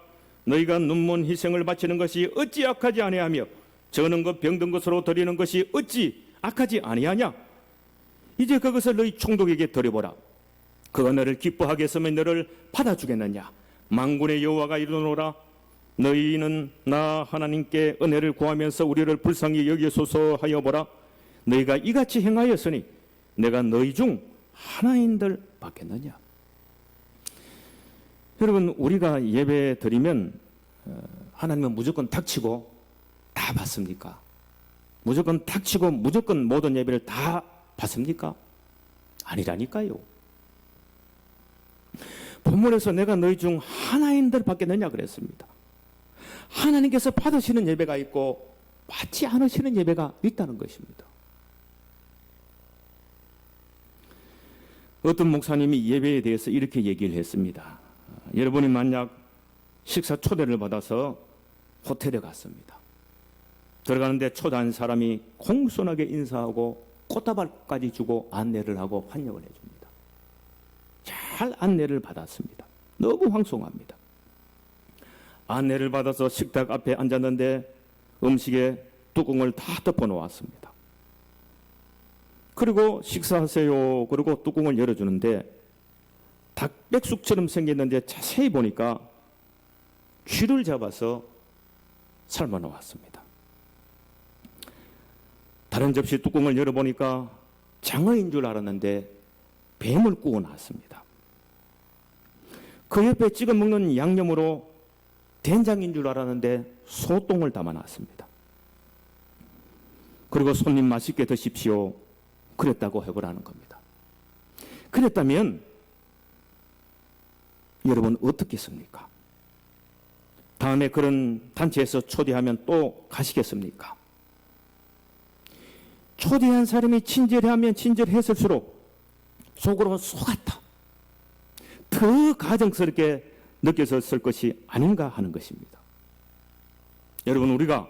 Speaker 2: 너희가 눈먼 희생을 바치는 것이 어찌 악하지 아니하며 저는 것 병든 것으로 드리는 것이 어찌 악하지 아니하냐. 이제 그것을 너희 총독에게 드려보라. 그가 너를 기뻐하게 했으면 너를 받아주겠느냐. 만군의 여호와가 이르노라. 너희는 나 하나님께 은혜를 구하면서 우리를 불쌍히 여기소서 하여 보라. 너희가 이같이 행하였으니 내가 너희 중 하나인들 받겠느냐. 여러분, 우리가 예배 드리면 하나님은 무조건 닥치고 다 받습니까? 무조건 닥치고 무조건 모든 예배를 다 받습니까? 아니라니까요. 본문에서 내가 너희 중 하나인들 받겠느냐 그랬습니다. 하나님께서 받으시는 예배가 있고 받지 않으시는 예배가 있다는 것입니다. 어떤 목사님이 예배에 대해서 이렇게 얘기를 했습니다. 여러분이 만약 식사 초대를 받아서 호텔에 갔습니다. 들어가는데 초대한 사람이 공손하게 인사하고 꽃다발까지 주고 안내를 하고 환영을 해줍니다. 잘 안내를 받았습니다. 너무 황송합니다. 안내를 받아서 식탁 앞에 앉았는데 음식에 뚜껑을 다 덮어 놓았습니다. 그리고 식사하세요. 그리고 뚜껑을 열어주는데 닭백숙처럼 생겼는데 자세히 보니까 쥐를 잡아서 삶아 놓았습니다. 다른 접시 뚜껑을 열어보니까 장어인 줄 알았는데 뱀을 구워 놨습니다. 그 옆에 찍어 먹는 양념으로 된장인 줄 알았는데 소똥을 담아 놨습니다. 그리고 손님 맛있게 드십시오. 그랬다고 해보라는 겁니다. 그랬다면 여러분 어떻겠습니까? 다음에 그런 단체에서 초대하면 또 가시겠습니까? 초대한 사람이 친절하면 친절했을수록 속으로 속았다. 더 가정스럽게 느껴졌을 것이 아닌가 하는 것입니다. 여러분, 우리가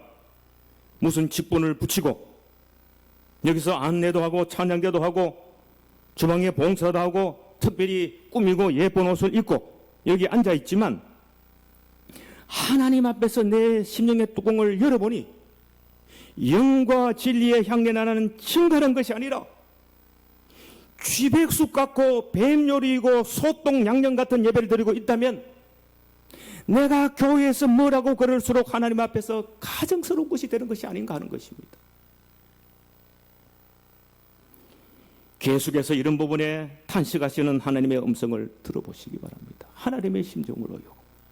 Speaker 2: 무슨 직분을 붙이고 여기서 안내도 하고 찬양대도 하고 주방에 봉사도 하고 특별히 꾸미고 예쁜 옷을 입고 여기 앉아 있지만 하나님 앞에서 내 심령의 뚜껑을 열어보니 영과 진리의 향내 나는 증가한 것이 아니라 쥐백숙 같고 뱀 요리이고 소똥 양념 같은 예배를 드리고 있다면 내가 교회에서 뭐라고 그럴수록 하나님 앞에서 가정스러운 것이 되는 것이 아닌가 하는 것입니다. 계속해서 이런 부분에 탄식하시는 하나님의 음성을 들어보시기 바랍니다. 하나님의 심정으로요.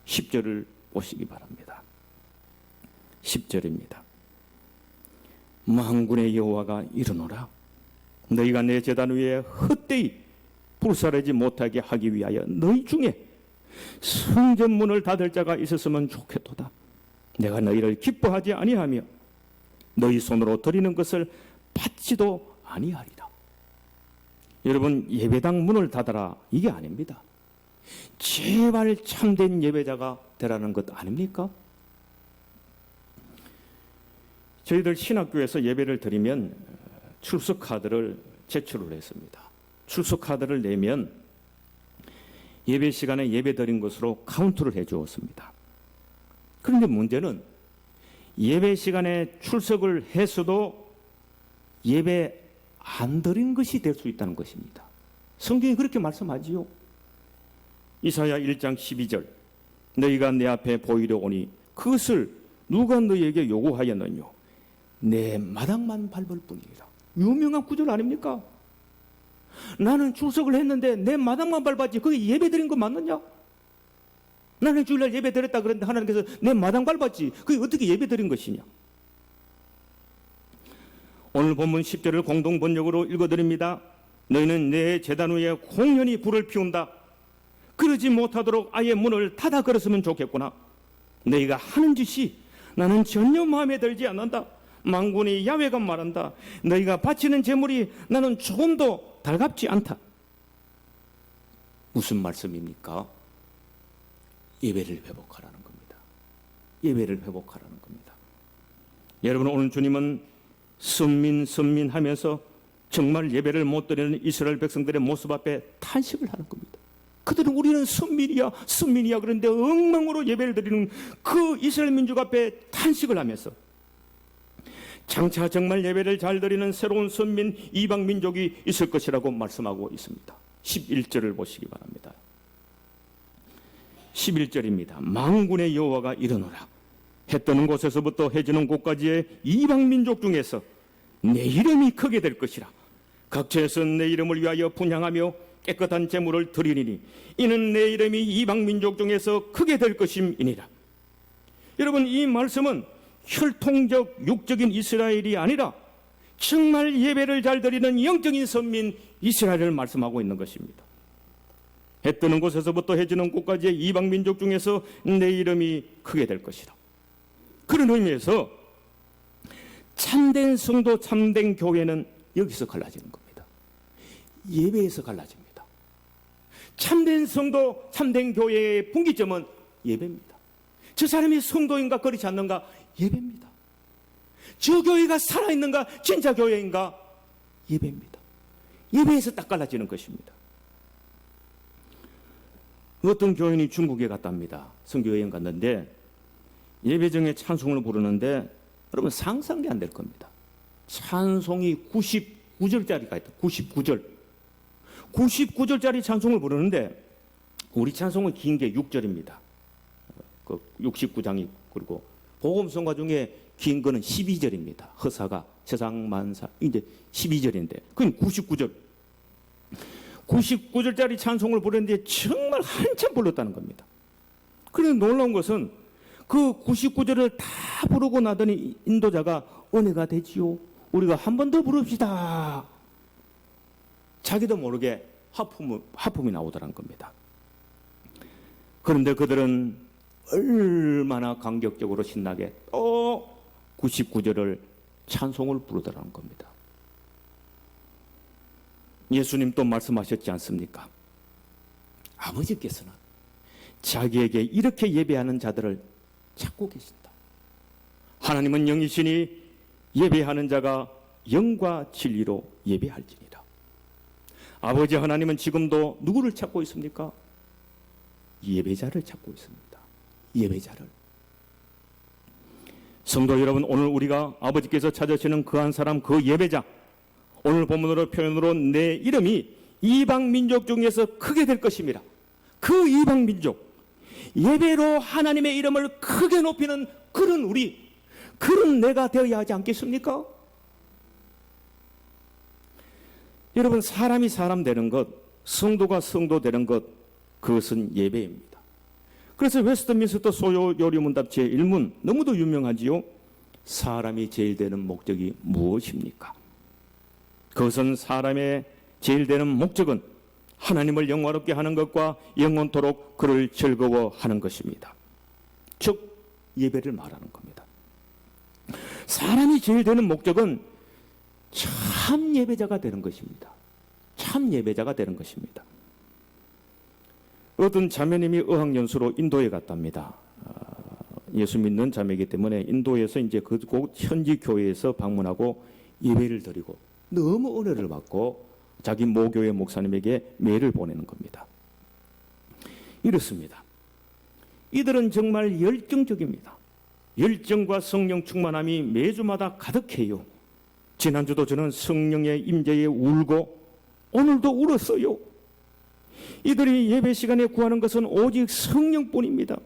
Speaker 2: 10절을 보시기 바랍니다. 10절입니다. 만군의 여호와가 이르노라. 너희가 내 제단 위에 헛되이 불사르지 못하게 하기 위하여 너희 중에 성전 문을 닫을 자가 있었으면 좋겠도다. 내가 너희를 기뻐하지 아니하며 너희 손으로 드리는 것을 받지도 아니하리라. 여러분, 예배당 문을 닫아라 이게 아닙니다. 제발 참된 예배자가 되라는 것 아닙니까? 저희들 신학교에서 예배를 드리면 출석 카드를 제출을 했습니다. 출석 카드를 내면 예배 시간에 예배 드린 것으로 카운트를 해 주었습니다. 그런데 문제는 예배 시간에 출석을 했어도 예배 안 드린 것이 될 수 있다는 것입니다. 성경이 그렇게 말씀하지요. 이사야 1장 12절 너희가 내 앞에 보이려 오니 그것을 누가 너희에게 요구하였느뇨. 내 마당만 밟을 뿐이라. 유명한 구절 아닙니까? 나는 출석을 했는데 내 마당만 밟았지 그게 예배 드린 거 맞느냐? 나는 주일날 예배 드렸다 그랬는데 하나님께서 내 마당 밟았지 그게 어떻게 예배 드린 것이냐? 오늘 본문 10절을 공동 번역으로 읽어드립니다. 너희는 내 제단 위에 공연히 불을 피운다. 그러지 못하도록 아예 문을 닫아 걸었으면 좋겠구나. 너희가 하는 짓이 나는 전혀 마음에 들지 않는다. 만군의 야훼가 말한다. 너희가 바치는 제물이 나는 조금도 달갑지 않다. 무슨 말씀입니까? 예배를 회복하라는 겁니다. 예배를 회복하라는 겁니다. 여러분, 오늘 주님은 선민 하면서 정말 예배를 못 드리는 이스라엘 백성들의 모습 앞에 탄식을 하는 겁니다. 그들은 우리는 선민이야 그런데 엉망으로 예배를 드리는 그 이스라엘 민족 앞에 탄식을 하면서 장차 정말 예배를 잘 드리는 새로운 선민 이방 민족이 있을 것이라고 말씀하고 있습니다. 11절을 보시기 바랍니다. 11절입니다. 만군의 여호와가 이르노라. 해 뜨는 곳에서부터 해 지는 곳까지의 이방 민족 중에서 내 이름이 크게 될 것이라. 각처에서 내 이름을 위하여 분향하며 깨끗한 제물을 드리리니 이는 내 이름이 이방 민족 중에서 크게 될 것임이니라. 여러분, 이 말씀은 혈통적 육적인 이스라엘이 아니라 정말 예배를 잘 드리는 영적인 선민 이스라엘을 말씀하고 있는 것입니다. 해 뜨는 곳에서부터 해 지는 곳까지의 이방 민족 중에서 내 이름이 크게 될 것이다. 그런 의미에서 참된 성도, 참된 교회는 여기서 갈라지는 겁니다. 예배에서 갈라집니다. 참된 성도, 참된 교회의 분기점은 예배입니다. 저 사람이 성도인가 그렇지 않는가? 예배입니다. 저 교회가 살아있는가? 진짜 교회인가? 예배입니다. 예배에서 딱 갈라지는 것입니다. 어떤 교인이 중국에 갔답니다. 선교여행 갔는데 예배 중에 찬송을 부르는데 여러분 상상이 안 될 겁니다. 찬송이 99절짜리가 있다. 99절. 99절짜리 찬송을 부르는데 우리 찬송은 긴 게 6절입니다. 그 69장이 그리고 복음성가 중에 긴 거는 12절입니다. 허사가 세상 만사 이제 12절인데 그건 99절. 99절짜리 찬송을 부르는데 정말 한참 불렀다는 겁니다. 그런데 놀라운 것은 그 99절을 다 부르고 나더니 인도자가 은혜가 되지요. 우리가 한 번 더 부릅시다. 자기도 모르게 하품이 나오더란 겁니다. 그런데 그들은 얼마나 감격적으로 신나게 또 99절을 찬송을 부르더라는 겁니다. 예수님 또 말씀하셨지 않습니까? 아버지께서는 자기에게 이렇게 예배하는 자들을 찾고 계신다. 하나님은 영이시니 예배하는 자가 영과 진리로 예배할지니라. 아버지 하나님은 지금도 누구를 찾고 있습니까? 예배자를 찾고 있습니다. 예배자를. 성도 여러분, 오늘 우리가 아버지께서 찾으시는 그 한 사람, 그 예배자, 오늘 본문으로 표현으로 내 이름이 이방 민족 중에서 크게 될 것입니다. 그 이방 민족, 예배로 하나님의 이름을 크게 높이는 그런 우리, 그런 내가 되어야 하지 않겠습니까? 여러분, 사람이 사람 되는 것, 성도가 성도 되는 것, 그것은 예배입니다. 그래서 웨스트민스터 소요 요리문답 제1문 너무도 유명하지요. 사람이 제일 되는 목적이 무엇입니까? 그것은 사람의 제일 되는 목적은 하나님을 영화롭게 하는 것과 영원토록 그를 즐거워하는 것입니다. 즉 예배를 말하는 겁니다. 사람이 제일 되는 목적은 참 예배자가 되는 것입니다. 참 예배자가 되는 것입니다. 어떤 자매님이 어학연수로 인도에 갔답니다. 예수 믿는 자매이기 때문에 인도에서 이제 그곳 현지 교회에서 방문하고 예배를 드리고 너무 은혜를 받고 자기 모교회 목사님에게 메일을 보내는 겁니다. 이렇습니다. 이들은 정말 열정적입니다. 열정과 성령 충만함이 매주마다 가득해요. 지난주도 저는 성령의 임재에 울고 오늘도 울었어요. 이들이 예배 시간에 구하는 것은 오직 성령뿐입니다.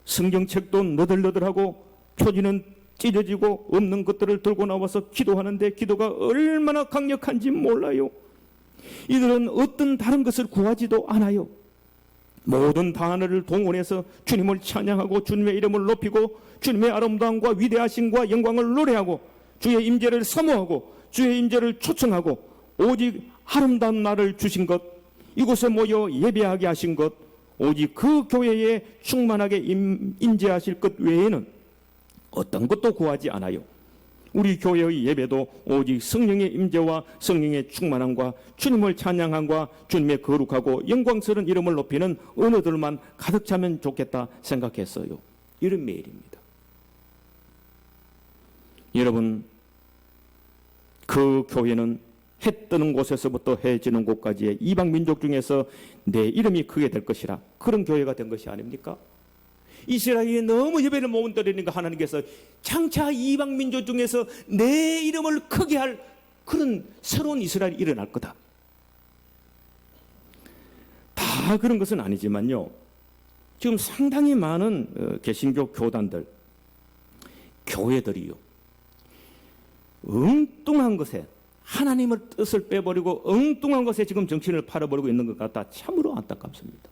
Speaker 2: 성경책도 너덜너덜하고 표지는 찢어지고 없는 것들을 들고 나와서 기도하는데 기도가 얼마나 강력한지 몰라요. 이들은 어떤 다른 것을 구하지도 않아요. 모든 단어를 동원해서 주님을 찬양하고 주님의 이름을 높이고 주님의 아름다움과 위대하심과 영광을 노래하고 주의 임재를 사모하고 주의 임재를 초청하고 오직 아름다운 날을 주신 것, 이곳에 모여 예배하게 하신 것, 오직 그 교회에 충만하게 임재하실 것 외에는 어떤 것도 구하지 않아요. 우리 교회의 예배도 오직 성령의 임재와 성령의 충만함과 주님을 찬양함과 주님의 거룩하고 영광스러운 이름을 높이는 언어들만 가득 차면 좋겠다 생각했어요. 이런 메일입니다. 여러분, 그 교회는 해 뜨는 곳에서부터 해 지는 곳까지의 이방 민족 중에서 내 이름이 크게 될 것이라 그런 교회가 된 것이 아닙니까?
Speaker 5: 이스라엘이 너무 예배를 못 드리니까 하나님께서 장차 이방 민족 중에서 내 이름을 크게 할 그런 새로운 이스라엘이 일어날 거다. 다 그런 것은 아니지만요, 지금 상당히 많은 개신교 교단들, 교회들이요, 엉뚱한 것에, 하나님의 뜻을 빼버리고 엉뚱한 것에 지금 정신을 팔아버리고 있는 것 같다. 참으로 안타깝습니다.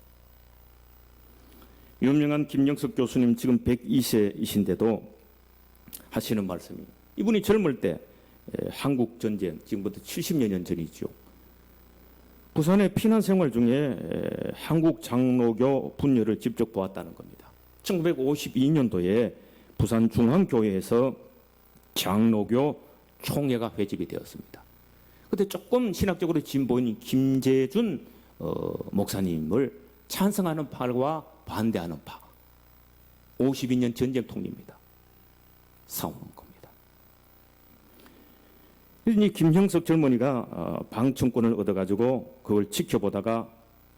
Speaker 5: 유명한 김영석 교수님 지금 102세이신데도 하시는 말씀이, 이분이 젊을 때 한국 전쟁, 지금부터 70여 년 전이죠, 부산의 피난 생활 중에 한국 장로교 분열을 직접 보았다는 겁니다. 1952년도에 부산 중앙교회에서 장로교 총회가 회집이 되었습니다. 그때 조금 신학적으로 진보인 김재준 목사님을 찬성하는 파와 반대하는 파, 52년 전쟁통입니다. 싸우는 겁니다. 이 김형석 젊은이가 방청권을 얻어가지고 그걸 지켜보다가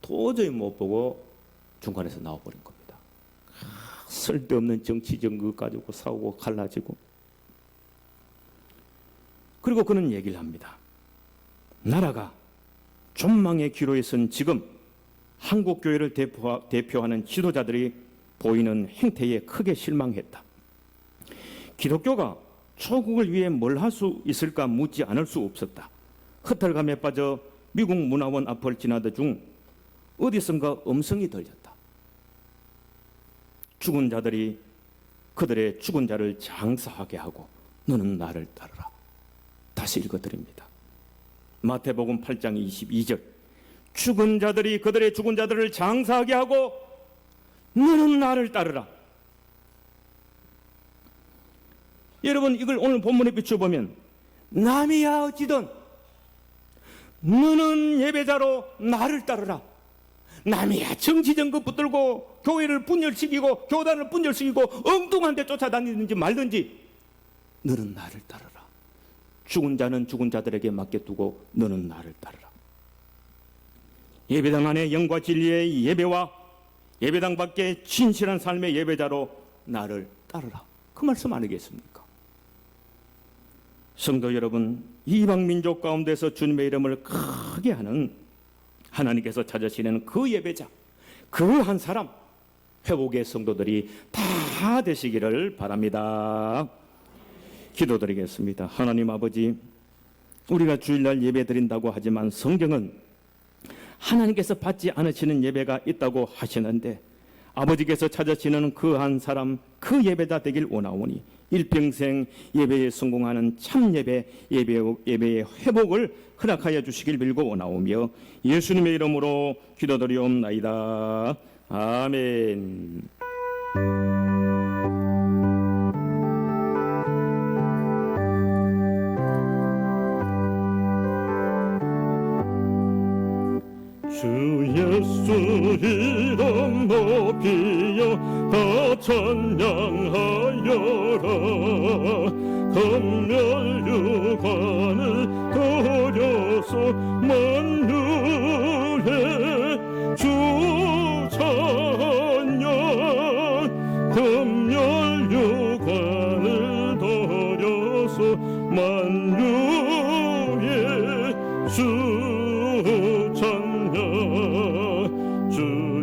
Speaker 5: 도저히 못 보고 중간에서 나와버린 겁니다. 쓸데없는 정치적 것 가지고 싸우고 갈라지고. 그리고 그는 얘기를 합니다. 나라가 존망의 기로에 선 지금 한국교회를 대표하는 지도자들이 보이는 행태에 크게 실망했다. 기독교가 조국을 위해 뭘 할 수 있을까 묻지 않을 수 없었다. 흩어감에 빠져 미국 문화원 앞을 지나던 중 어디선가 음성이 들렸다. 죽은 자들이 그들의 죽은 자를 장사하게 하고 너는 나를 따르라. 다시 읽어드립니다. 마태복음 8장 22절. 죽은 자들이 그들의 죽은 자들을 장사하게 하고 너는 나를 따르라. 여러분, 이걸 오늘 본문에 비춰보면 남이야 어찌든 너는 예배자로 나를 따르라. 남이야 정치정거 붙들고 교회를 분열시키고 교단을 분열시키고 엉뚱한 데 쫓아다니든지 말든지 너는 나를 따르라. 죽은 자는 죽은 자들에게 맡겨두고 너는 나를 따르라. 예배당 안에 영과 진리의 예배와 예배당 밖에 진실한 삶의 예배자로 나를 따르라. 그 말씀 아니겠습니까? 성도 여러분, 이방 민족 가운데서 주님의 이름을 크게 하는 하나님께서 찾으시는 그 예배자, 그 한 사람, 회복의 성도들이 다 되시기를 바랍니다. 기도드리겠습니다. 하나님 아버지, 우리가 주일날 예배 드린다고 하지만 성경은 하나님께서 받지 않으시는 예배가 있다고 하시는데 아버지께서 찾으시는 그 한 사람, 그 예배자 되길 원하오니 일평생 예배에 성공하는 참 예배의 회복을 허락하여 주시길 빌고 원하오며 예수님의 이름으로 기도드리옵나이다. 아멘.
Speaker 3: 주 예수 이름 높이여 다 찬양하여라. 금멸유관을 들여서 만유의 주 찬양. 금멸유관을 들여서 만유의 주 찬양. 주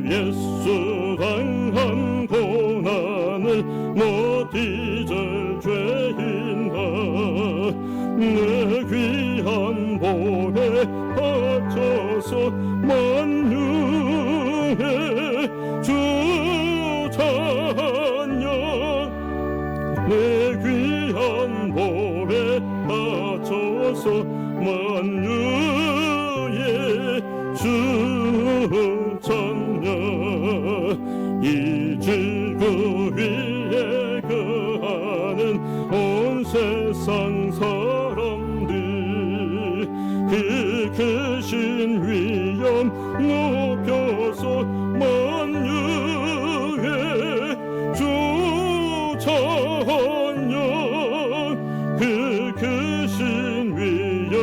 Speaker 3: 예수 당한 고난을 못 잊을 죄인아. 내 귀한 복에 바쳐서 만유의 주 찬양. 내 귀한 복에 바쳐서 만유의 주 찬양. 이 지구 위에 거하는 온 세상 사람들 그 크신 위엄 높여서 만유의 주 찬양. 그 크신 위엄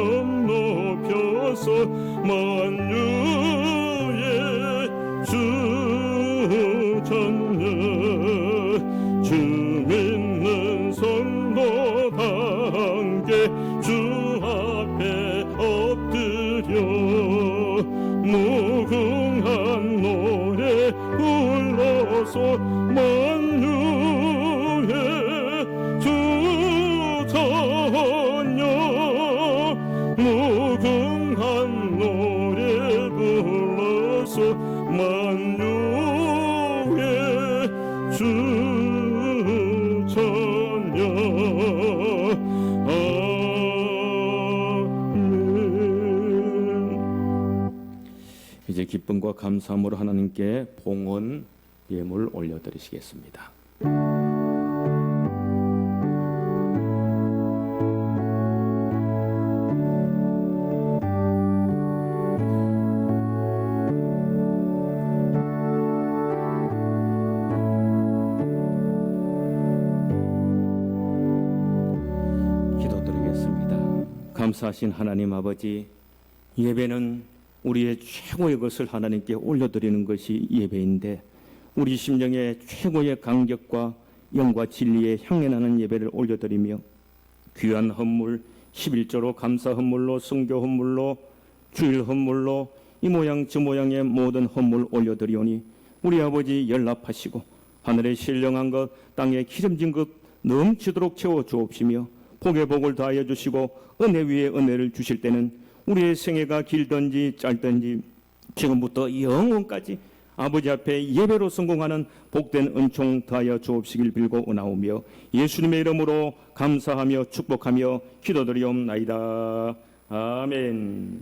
Speaker 3: 빌러서 만유의 주전여 무궁한 노래 불러서 만유의 주전여
Speaker 5: 이제 기쁨과 감사함으로 하나님께 봉헌 예물 올려드리시겠습니다. 기도드리겠습니다. 감사하신 하나님 아버지, 예배는 우리의 최고의 것을 하나님께 올려드리는 것이 예배인데, 우리 심령의 최고의 감격과 영과 진리에 향연하는 예배를 올려드리며 귀한 헌물 11조로 감사 헌물로, 성교 헌물로, 주일 헌물로 이 모양 저 모양의 모든 헌물 올려드리오니 우리 아버지 연락하시고 하늘에 신령한 것 땅에 기름진 것 넘치도록 채워 주옵시며 복의 복을 다하여 주시고 은혜 위에 은혜를 주실 때는 우리의 생애가 길든지 짧든지 지금부터 영원까지 아버지 앞에 예배로 성공하는 복된 은총 더하여 주옵시길 빌고 원하오며 예수님의 이름으로 감사하며 축복하며 기도드리옵나이다. 아멘.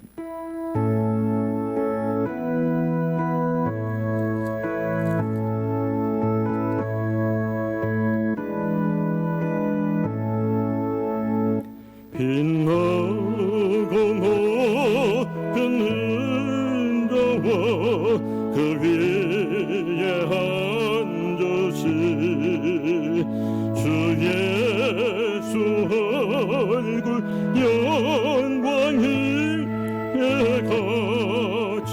Speaker 3: 빛나고 높은 은정과 그 위에 앉으신 주 예수 얼굴 영광이 해같이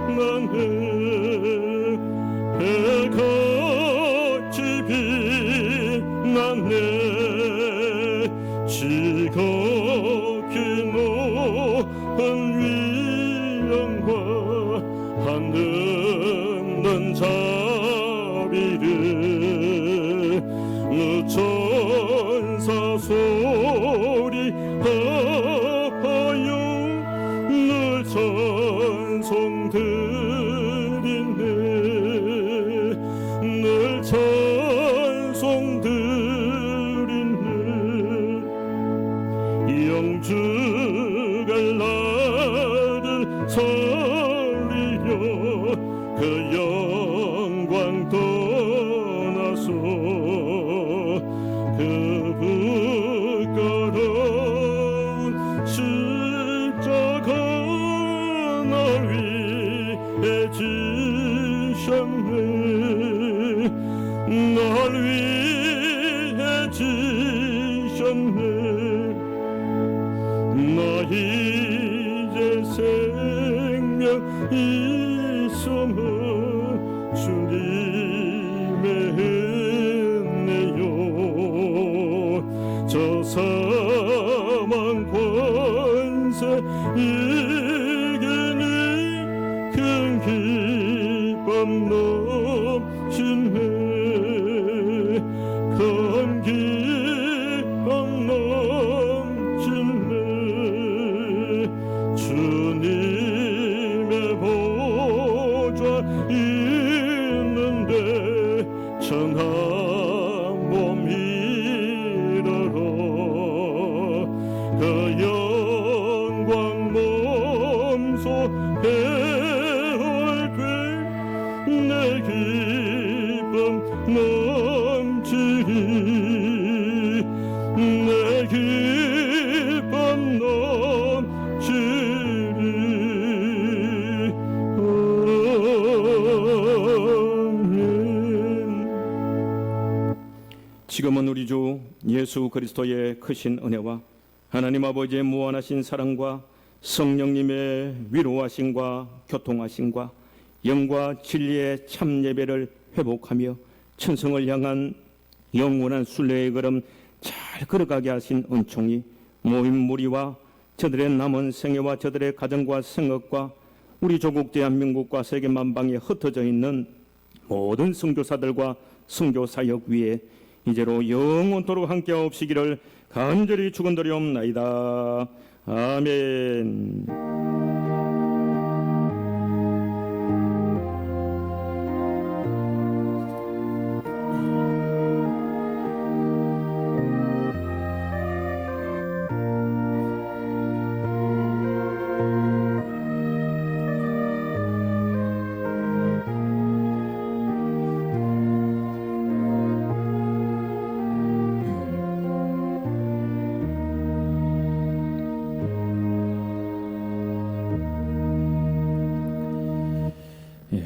Speaker 3: 빛나네 해같이 빛나네 지극히 높은 위엄과 하늘는 자비를 그 천사 소리 하여 늘 찬송 드리네 늘 찬송 드리네 영주가 나를 살리려 그 영광 떠나서 그 부끄러운 십자가 날 위해 지셨네 날 위해 지셨네 나 이제 생명 있음을 주님의 은혜요 저 사망 권세 이기는 큰 기쁨 넘치네 큰 기쁨 넘치네 주님의 보좌 있는데 천한몸 이르러 그 영광 몸소 배울 때내 기쁨 넘치리 내 기쁨 넘치리
Speaker 5: 지금은 우리 주 예수 그리스도의 크신 은혜와 하나님 아버지의 무한하신 사랑과 성령님의 위로하심과 교통하심과 영과 진리의 참 예배를 회복하며 천성을 향한 영원한 순례의 걸음 잘 걸어가게 하신 은총이 모인 무리와 저들의 남은 생애와 저들의 가정과 생업과 우리 조국 대한민국과 세계 만방에 흩어져 있는 모든 선교사들과 선교사역 위에 이제로 영원토록 함께하옵시기를 간절히 축원드리옵나이다. 아멘.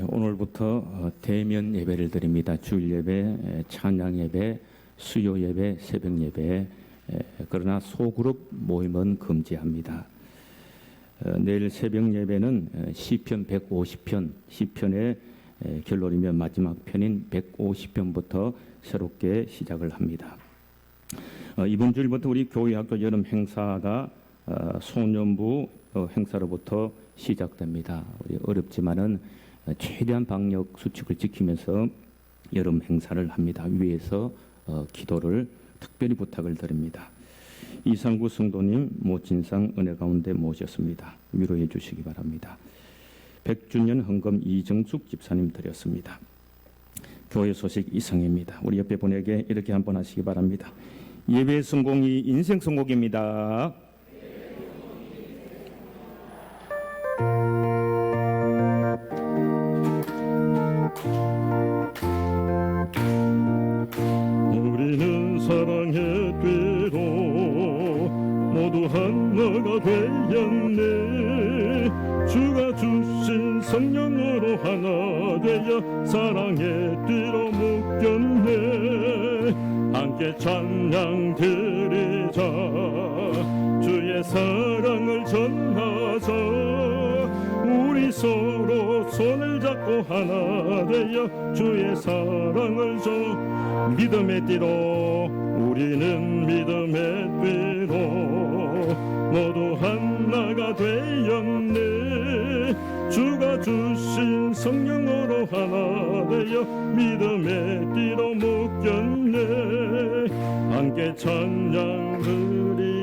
Speaker 5: 오늘부터 대면 예배를 드립니다. 주일 예배, 찬양 예배, 수요 예배, 새벽 예배. 그러나 소그룹 모임은 금지합니다. 내일 새벽 예배는 시편 150편, 시편의 결론이며 마지막 편인 150편부터 새롭게 시작을 합니다. 이번 주일부터 우리 교회학교 여름 행사가 소년부 행사로부터 시작됩니다. 우리 어렵지만은 최대한 방역 수칙을 지키면서 여름 행사를 합니다. 위에서 기도를 특별히 부탁을 드립니다. 이상구 성도님 모친상 은혜 가운데 모셨습니다. 위로해 주시기 바랍니다. 100주년 헌금 이정숙 집사님 드렸습니다. 교회 소식 이상입니다. 우리 옆에 분에게 이렇게 한번 하시기 바랍니다. 예배 성공이 인생 성공입니다.
Speaker 3: 우리는 사랑의 궤로 모두 하나가 되었네. 주가 주신 성령으로 하나 되어 사랑의 띠로 묶였네. 함께 찬양 드리자. 주의 사랑을 전하자. 우리 서로 손을 잡고 하나 되어 주의 사랑을 믿음의 띠로 우리는 믿음의 띠로 모두 하나가 되었네. 주가 주신 성령으로 하나 되어 믿음의 띠로 묶였네. 함께 찬양 드리